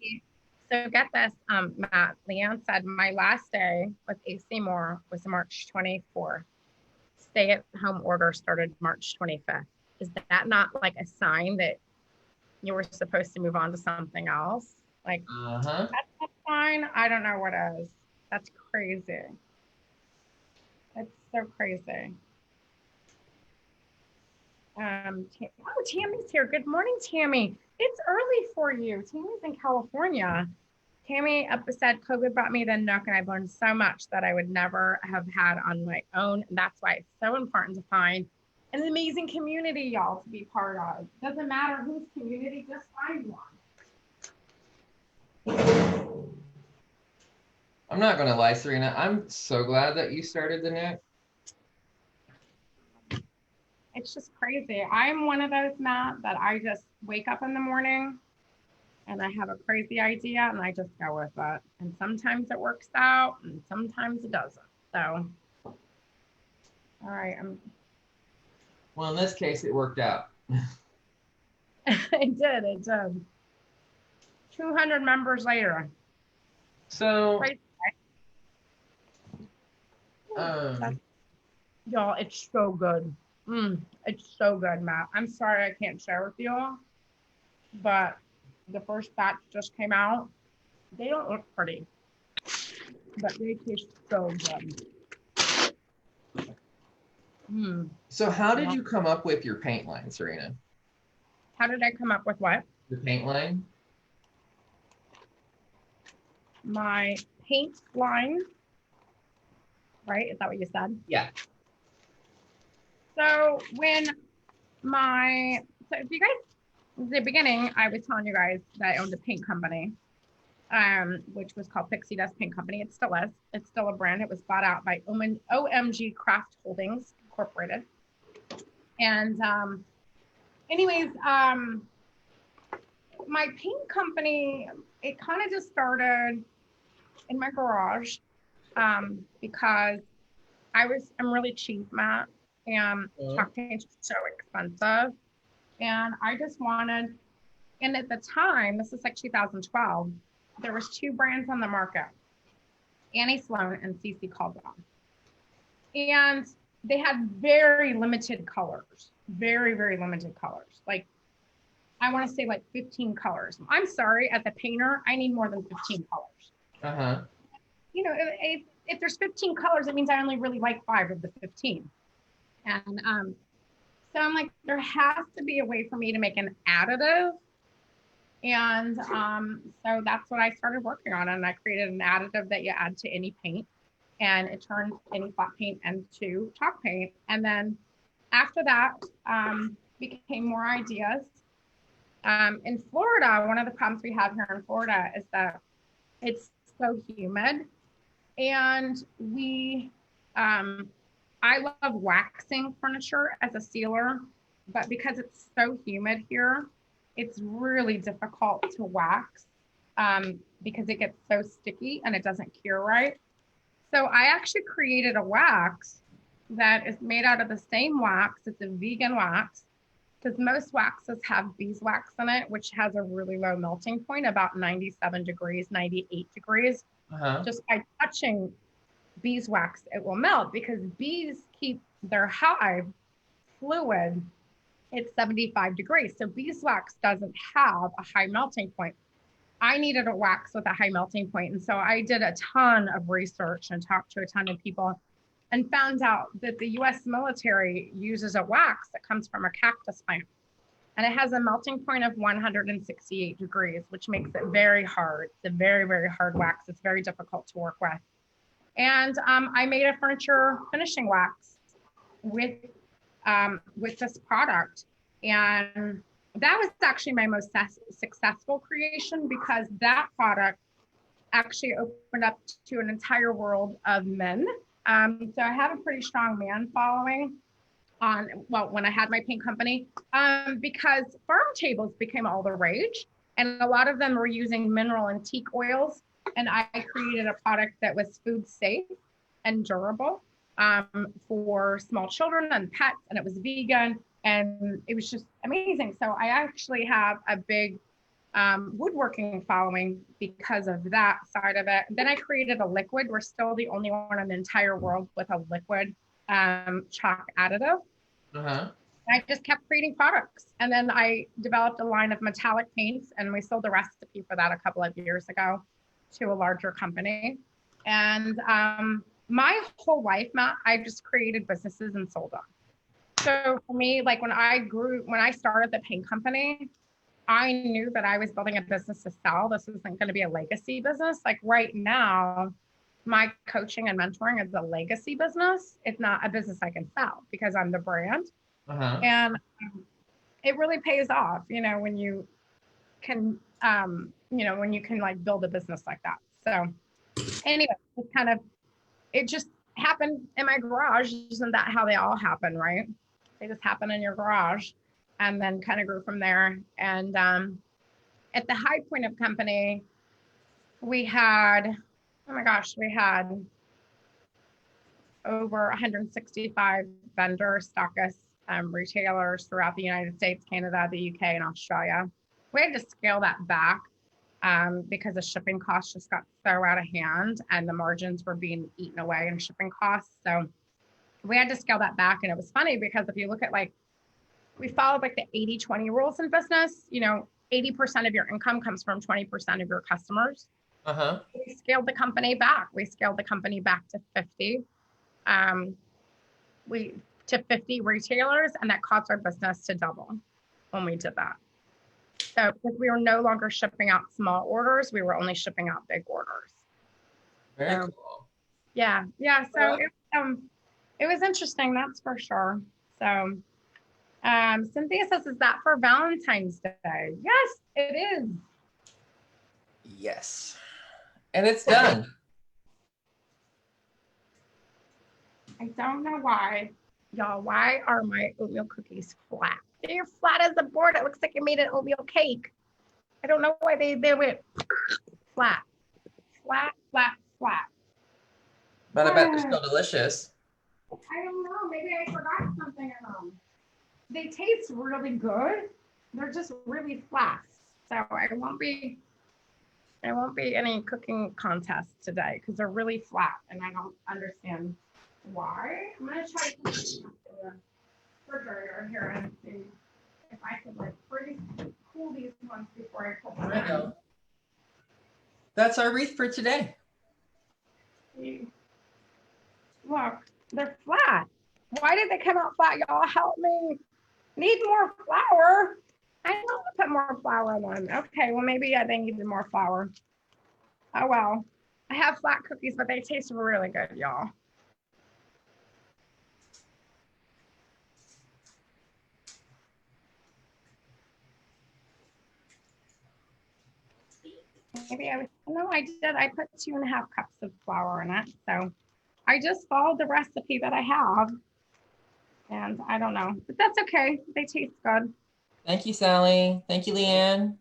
get this, Matt. Leanne said my last day with AC Moore was March 24th. Stay-at-home order started March 25th. Is that not like a sign that you were supposed to move on to something else? Like, Uh-huh. that's not fine. I don't know what is. That's crazy. It's so crazy. Oh, Tammy's here. Good morning, Tammy. It's early for you. Tammy's in California. Tammy said COVID brought me the Nook, and I've learned so much that I would never have had on my own. And that's why it's so important to find an amazing community, y'all, to be part of. Doesn't matter whose community, just find one. I'm not gonna lie, Sarina. I'm so glad that you started the Nook. It's just crazy. I'm one of those, Matt, that I just wake up in the morning and I have a crazy idea and I just go with it. And sometimes it works out and sometimes it doesn't. So, all right. Well, in this case, it worked out. It did. 200 members later. So, Right. Y'all, it's so good. It's so good, Matt. I'm sorry I can't share with you all, but the first batch just came out. They don't look pretty, but they taste so good. So how did you come up with your paint line, Sarina? How did I come up with what? The paint line? My paint line, right? Is that what you said? Yeah. So if you guys, the beginning, I was telling you guys that I owned a paint company, which was called Pixie Dust Paint Company. It still is. It's still a brand. It was bought out by OMG Craft Holdings Incorporated. And anyways, my paint company, it kind of just started in my garage because I'm really cheap, Matt, and chalk paint's so expensive. And I just wanted, and at the time, this is like 2012, there was 2 brands on the market, Annie Sloan and CC Calderon. And they had very limited colors, very, very limited colors. Like, I want to say like 15 colors. I'm sorry, as a painter, I need more than 15 colors. Uh-huh. You know, if there's 15 colors, it means I only really like 5 of the 15. And so I'm like, there has to be a way for me to make an additive. And so that's what I started working on. And I created an additive that you add to any paint. And it turns any flat paint into chalk paint. And then after that, became more ideas. In Florida, one of the problems we have here in Florida is that it's so humid. And I love waxing furniture as a sealer, but because it's so humid here, it's really difficult to wax because it gets so sticky and it doesn't cure right. So I actually created a wax that is made out of the same wax. It's a vegan wax because most waxes have beeswax in it, which has a really low melting point, about 97 degrees, 98 degrees. Uh-huh. Just by touching beeswax, it will melt because bees keep their hive fluid at 75 degrees. So beeswax doesn't have a high melting point. I needed a wax with a high melting point. And so I did a ton of research and talked to a ton of people and found out that the US military uses a wax that comes from a cactus plant. And it has a melting point of 168 degrees, which makes it very hard. It's a very, very hard wax. It's very difficult to work with. And I made a furniture finishing wax with this product. And that was actually my most successful creation because that product actually opened up to an entire world of men. So I have a pretty strong man following when I had my paint company, because farm tables became all the rage. And a lot of them were using mineral antique oils. And I created a product that was food safe and durable for small children and pets, and it was vegan, and it was just amazing. So I actually have a big woodworking following because of that side of it. Then I created a liquid. We're still the only one in the entire world with a liquid chalk additive. Uh-huh. I just kept creating products. And then I developed a line of metallic paints, and we sold the recipe for that a couple of years ago to a larger company. And my whole life, Matt, I just created businesses and sold them. So for me, like when I started the paint company, I knew that I was building a business to sell. This wasn't going to be a legacy business. Like right now, my coaching and mentoring is a legacy business. It's not a business I can sell because I'm the brand. Uh-huh. And it really pays off, when you can, when you can like build a business like that. So anyway, it just happened in my garage. Isn't that how they all happen, right? They just happen in your garage, and then kind of grew from there. And at the high point of company, we had over 165 vendors, stockists, retailers throughout the United States, Canada, the UK, and Australia. We had to scale that back because the shipping costs just got so out of hand and the margins were being eaten away in shipping costs. So we had to scale that back. And it was funny because if you look at we followed like the 80-20 rules in business, 80% of your income comes from 20% of your customers. Uh-huh. We scaled the company back. We scaled the company back to 50. To 50 retailers, and that caused our business to double when we did that. So because we were no longer shipping out small orders, we were only shipping out big orders. Very cool. Yeah. So it was interesting, that's for sure. So Cynthia says, is that for Valentine's Day? Yes, it is. Yes. And it's done. I don't know why. Y'all, why are my oatmeal cookies flat? They're flat as a board. It looks like you made an oatmeal cake. I don't know why they went flat. Flat. But I bet they're still delicious. I don't know. Maybe I forgot something in them. They taste really good. They're just really flat. So I won't be any cooking contest today because they're really flat and I don't understand why. I'm gonna try to put it in the refrigerator here and see if I could pretty cool these ones before I put them in. That's our wreath for today. Look, they're flat. Why did they come out flat? Y'all help me. Need more flour. I don't want to put more flour in them. Okay, well maybe they needed more flour. Oh well. I have flat cookies, but they taste really good, y'all. Maybe I did. I put 2.5 cups of flour in it. So I just followed the recipe that I have. And I don't know, but that's okay. They taste good. Thank you, Sally. Thank you, Leanne.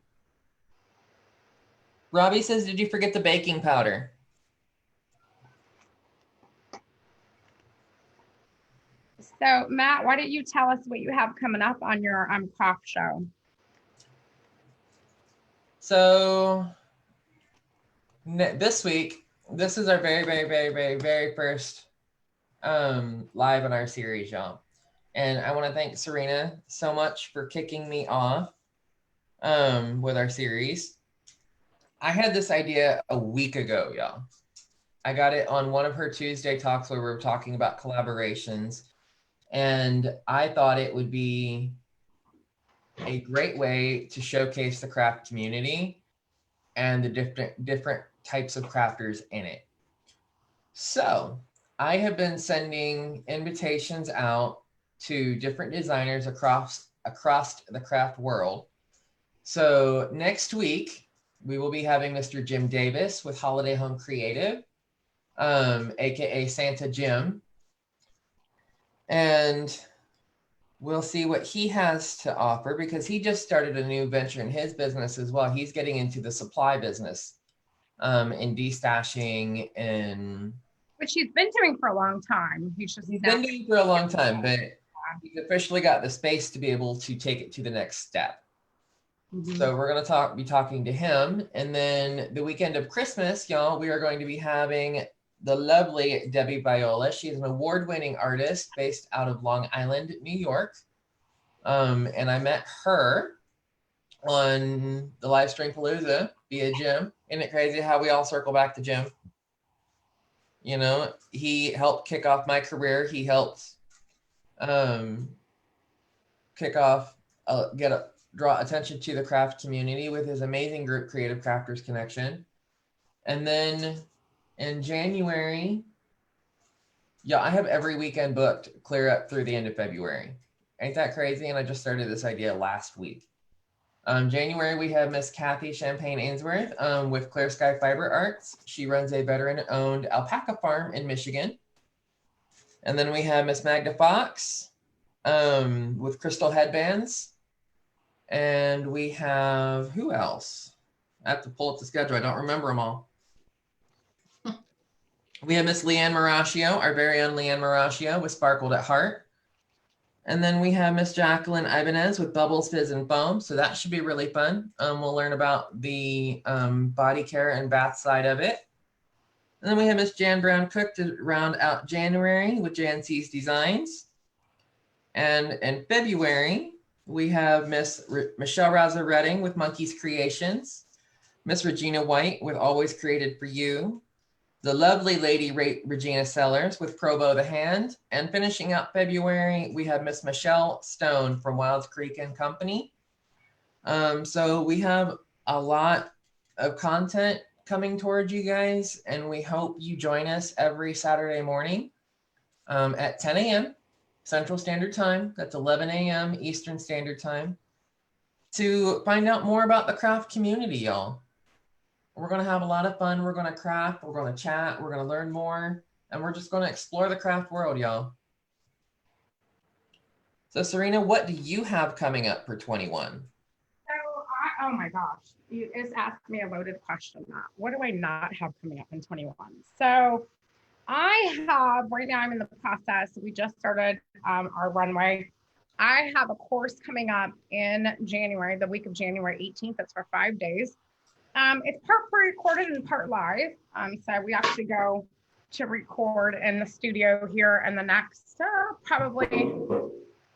Robbie says, did you forget the baking powder? So Matt, why don't you tell us what you have coming up on your craft show? So this week, this is our very first live in our series, y'all. And I want to thank Sarina so much for kicking me off with our series. I had this idea a week ago, y'all. I got it on one of her Tuesday talks where we were talking about collaborations. And I thought it would be a great way to showcase the craft community and the different types of crafters in it. So I have been sending invitations out to different designers across the craft world. So next week, we will be having Mr. Jim Davis with Holiday Home Creative, AKA Santa Jim. And we'll see what he has to offer because he just started a new venture in his business as well. He's getting into the supply business in destashing and which he's been doing for a long time. He's been doing for a long time, but he's officially got the space to be able to take it to the next step. Mm-hmm. So we're going to be talking to him. And then the weekend of Christmas, y'all, we are going to be having the lovely Debbie Viola. She is an award-winning artist based out of Long Island, New York. And I met her on the live stream Palooza via Jim. Isn't it crazy how we all circle back to Jim? You know, he helped kick off my career. He helped kick off, draw attention to the craft community with his amazing group, Creative Crafters Connection. And then in January, yeah, I have every weekend booked clear up through the end of February. Ain't that crazy? And I just started this idea last week. January, we have Miss Kathy Champagne Ainsworth with Clear Sky Fiber Arts. She runs a veteran-owned alpaca farm in Michigan. And then we have Miss Magda Fox with Crystal Headbands. And we have, who else? I have to pull up the schedule. I don't remember them all. We have Miss Leanne Maracchio, our very own Leanne Maracchio with Sparkled at Heart. And then we have Miss Jacqueline Ibanez with Bubbles, Fizz, and Foam. So that should be really fun. We'll learn about the body care and bath side of it. And then we have Miss Jan Brown Cook to round out January with Jan C's Designs. And in February, we have Miss Michelle Raza Redding with Monkeys Creations. Miss Regina White with Always Created for You. The lovely lady Regina Sellers with Probo the Hand. And finishing out February, we have Miss Michelle Stone from Wilds Creek and Company. So we have a lot of content coming towards you guys, and we hope you join us every Saturday morning at 10 a.m. Central Standard Time. That's 11 a.m. Eastern Standard Time to find out more about the craft community, y'all. We're going to have a lot of fun. We're going to craft. We're going to chat. We're going to learn more. And we're just going to explore the craft world, y'all. So, Sarina, what do you have coming up for 21? Oh my gosh, you just asked me a loaded question, Matt. What do I not have coming up in 21? So I have, right now I'm in the process. We just started our runway. I have a course coming up in January, the week of January 18th. That's for 5 days. It's part pre-recorded and part live. So we actually go to record in the studio here in the next, probably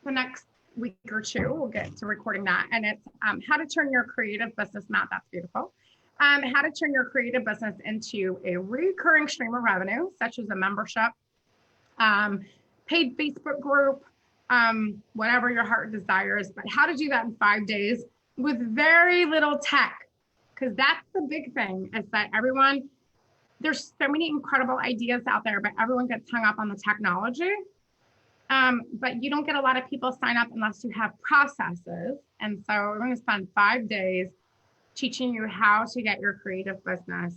the next week or two, we'll get to recording that. And it's how to turn your creative business, Matt, that's beautiful. How to turn your creative business into a recurring stream of revenue, such as a membership, paid Facebook group, whatever your heart desires, but how to do that in 5 days with very little tech. Because that's the big thing, is that everyone, there's so many incredible ideas out there, but everyone gets hung up on the technology. But you don't get a lot of people sign up unless you have processes. And so we're going to spend 5 days teaching you how to get your creative business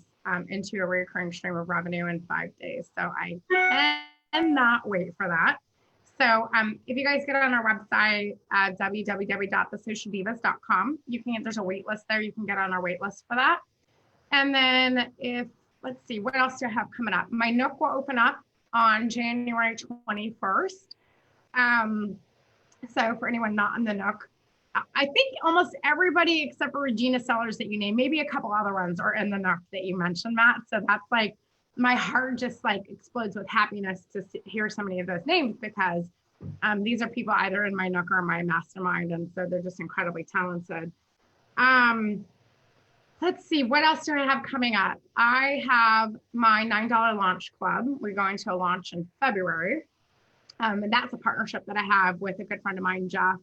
into a recurring stream of revenue in 5 days. So I cannot wait for that. So if you guys get on our website at www.thesocialdivas.com, there's a wait list there. You can get on our wait list for that. And then let's see, what else do I have coming up? My Nook will open up on January 21st. So for anyone not in the Nook, I think almost everybody except for Regina Sellers that you named, maybe a couple other ones are in the Nook that you mentioned, Matt. So that's like, my heart just like explodes with happiness to hear so many of those names, because these are people either in my Nook or my mastermind. And so they're just incredibly talented. Let's see, what else do I have coming up? I have my $9 launch club. We're going to a launch in February. And that's a partnership that I have with a good friend of mine, Jeff.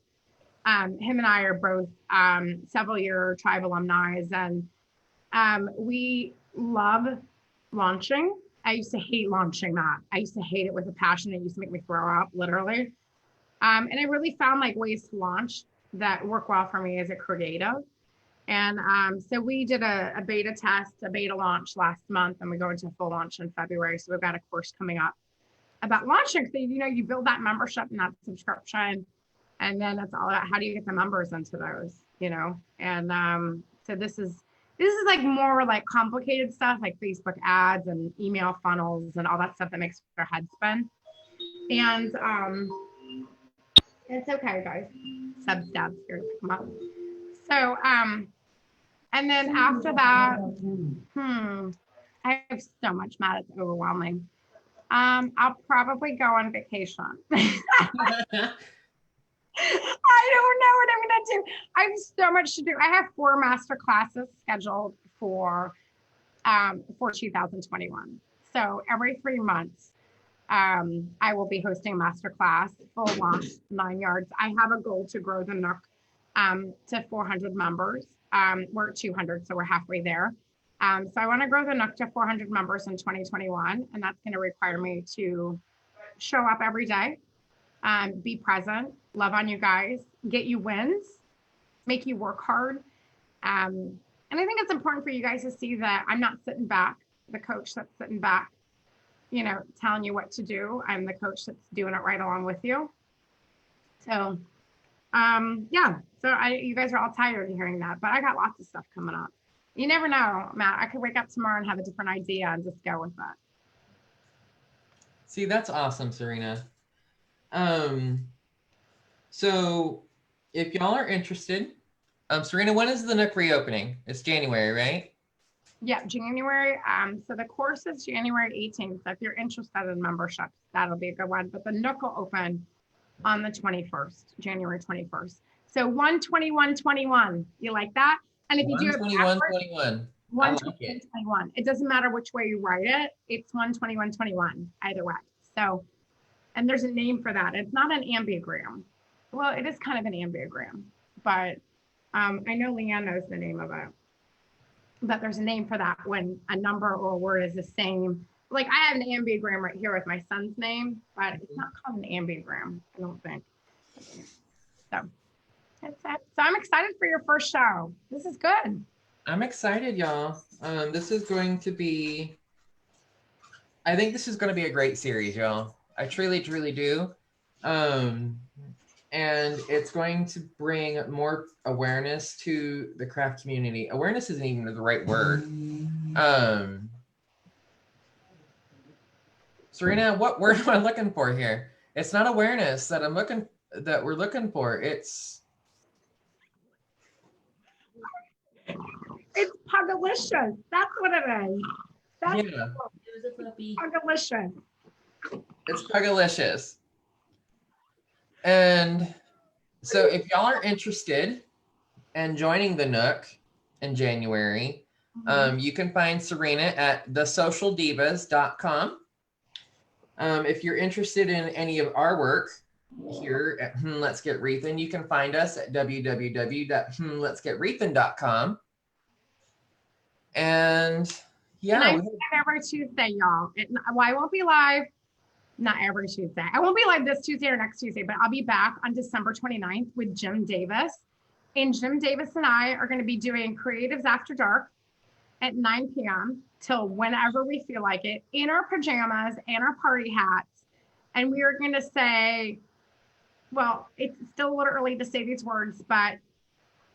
Him and I are both several year Tribe alumni, and we love launching. I used to hate launching that. I used to hate it with a passion. It used to make me throw up, literally. And I really found like ways to launch that work well for me as a creative. And so we did a beta test, a beta launch last month, and we go into a full launch in February. So we've got a course coming up about launching. So, you build that membership and that subscription, and then it's all about how do you get the members into those, And so this is like more like complicated stuff like Facebook ads and email funnels and all that stuff that makes their head spin. And it's okay, guys. Substab's here to pick them up. So, and then after that, I have so much, Matt, it's overwhelming. I'll probably go on vacation. I don't know what I'm gonna do. I have so much to do. I have 4 master classes scheduled for 2021. So every 3 months, I will be hosting a master class, full launch, 9 yards. I have a goal to grow the Nook to 400 members. We're at 200, so we're halfway there. So I want to grow the Nook to 400 members in 2021, and that's going to require me to show up every day, be present, love on you guys, get you wins, make you work hard. And I think it's important for you guys to see that I'm not sitting back, the coach that's sitting back, you know, telling you what to do. I'm the coach that's doing it right along with you. So, yeah, so you guys are all tired of hearing that, but I got lots of stuff coming up. You never know, Matt. I could wake up tomorrow and have a different idea and just go with that. See, that's awesome, Sarina. So if y'all are interested, Sarina, when is the Nook reopening? It's January, right? Yeah, January. So the course is January 18th. So if you're interested in memberships, that'll be a good one. But the Nook will open on the 21st, January 21st. So 1/21/21. You like that? And if you do it 1/21/21. 1/21/21. It doesn't matter which way you write it. It's 1/21/21 either way. So, and there's a name for that. It's not an ambiogram. Well, it is kind of an ambiogram, but I know Leanne knows the name of it. But there's a name for that when a number or a word is the same. Like I have an ambiogram right here with my son's name, but it's not called an ambiogram, I don't think. So that's it. So I'm excited for your first show. This is good. I'm excited, y'all. This is going to be, I think this is going to be a great series, y'all. I truly, truly do. And it's going to bring more awareness to the craft community. Awareness isn't even the right word. Sarina, what word am I looking for here? It's not awareness that we're looking for. It's Pugalicious. That's what it is. That's yeah. Pugalicious. It's Pugalicious. And so if y'all are interested in joining the Nook in January, you can find Sarina at thesocialdivas.com. If you're interested in any of our work here at Let's Get Rethan, you can find us at www.letsgetrethan.com. And yeah. And I say every Tuesday, y'all. Well, I won't be live. Not every Tuesday. I won't be live this Tuesday or next Tuesday, but I'll be back on December 29th with Jim Davis. And Jim Davis and I are going to be doing Creatives After Dark at 9 p.m. till whenever we feel like it, in our pajamas and our party hats. And we are going to say, well, it's still a little early to say these words, but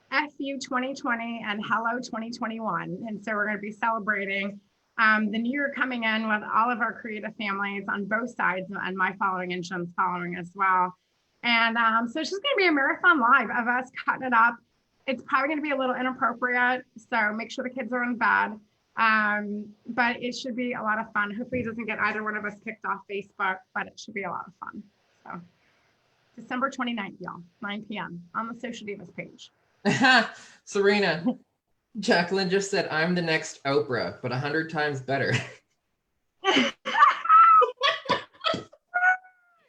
FU 2020 and Hello 2021. And so we're going to be celebrating the new year coming in with all of our creative families on both sides, and my following and Jim's following as well. And so it's just going to be a marathon live of us cutting it up. It's probably going to be a little inappropriate, so make sure the kids are in bed. But it should be a lot of fun. Hopefully it doesn't get either one of us kicked off Facebook, but it should be a lot of fun. So December 29th, y'all, 9 p.m. on the Social Divas page. Sarina, Jacqueline just said, I'm the next Oprah, but 100 times better.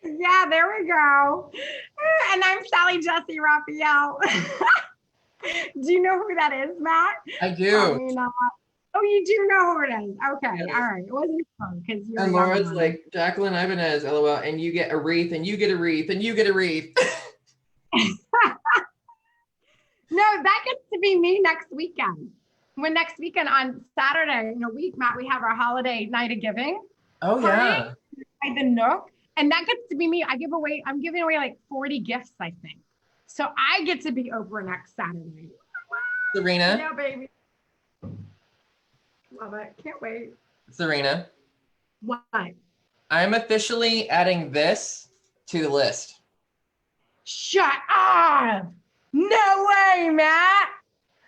Yeah, there we go. And I'm Sally Jesse Raphael. Do you know who that is, Matt? I do. Oh, you do know who it is. Okay, yes. All right. It wasn't fun because you're. And Laura's like, Jacqueline Ibanez, LOL, and you get a wreath, and you get a wreath, and you get a wreath. No, that gets to be me next weekend. When next weekend on Saturday in a week, Matt, we have our holiday night of giving. Oh yeah. At the Nook, and that gets to be me. I'm giving away like 40 gifts, I think. So I get to be Oprah next Saturday. Sarina. Yeah, baby. Love it. Can't wait. Sarina. What? I'm officially adding this to the list. Shut up. No way, Matt.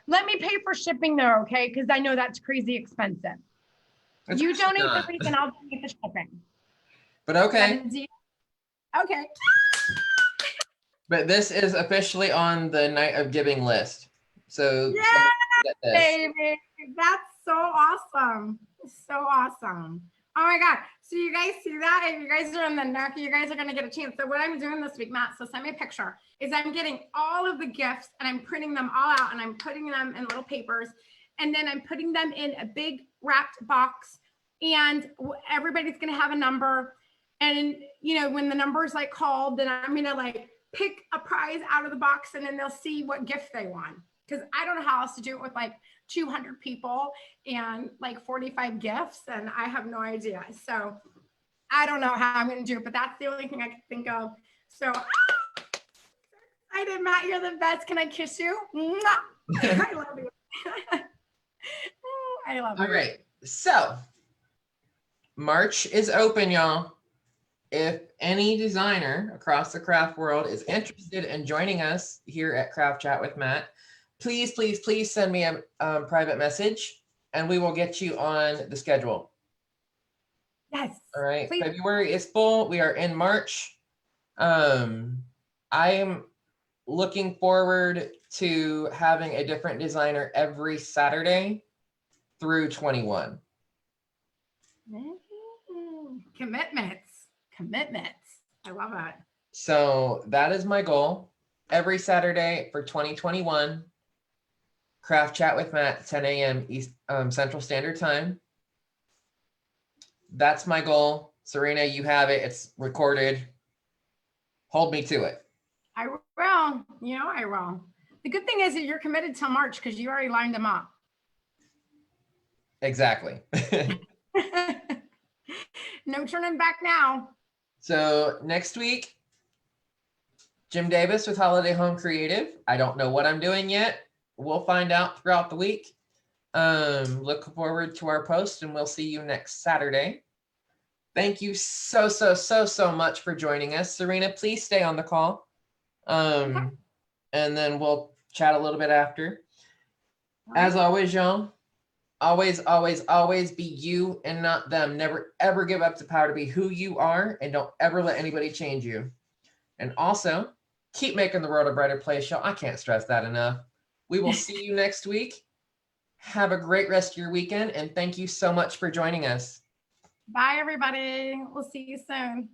Let me pay for shipping though, okay? Because I know that's crazy expensive. It's you donate not. the reason, I'll donate the shipping. But okay. Okay. But this is officially on the night of giving list. So Yeah, somebody can get this. baby. That's so awesome. So awesome. Oh my God. So you guys see that? If you guys are in the neck, you guys are going to get a chance. So what I'm doing this week, Matt, so send me a picture, is I'm getting all of the gifts and I'm printing them all out and I'm putting them in little papers. And then I'm putting them in a big wrapped box and everybody's going to have a number. And, you know, when the number is like called, then I'm going to like pick a prize out of the box and then they'll see what gift they want. Because I don't know how else to do it with like 200 people and like 45 gifts. And I have no idea. So I don't know how I'm going to do it, but that's the only thing I can think of. So I did, Matt. You're the best. Can I kiss you? I love you. I love you. All right. So March is open, y'all. If any designer across the craft world is interested in joining us here at Craft Chat with Matt, please, please, please send me a private message and we will get you on the schedule. Yes. All right. Please. February is full. We are in March. I am looking forward to having a different designer every Saturday through 21. Commitments. I love it. So that is my goal. Every Saturday for 2021, Craft Chat with Matt, 10 a.m. East Central Standard Time. That's my goal. Sarina, you have it. It's recorded. Hold me to it. I will. You know I will. The good thing is that you're committed till March because you already lined them up. Exactly. No turning back now. So next week, Jim Davis with Holiday Home Creative. I don't know what I'm doing yet. We'll find out throughout the week. Look forward to our post and we'll see you next Saturday. Thank you so much for joining us. Sarina, please stay on the call. Okay. And then we'll chat a little bit after. As always, y'all, always be you and not them. Never, ever give up the power to be who you are and don't ever let anybody change you. And also, keep making the world a brighter place, y'all. I can't stress that enough. We will see you next week. Have a great rest of your weekend, and thank you so much for joining us. Bye, everybody. We'll see you soon.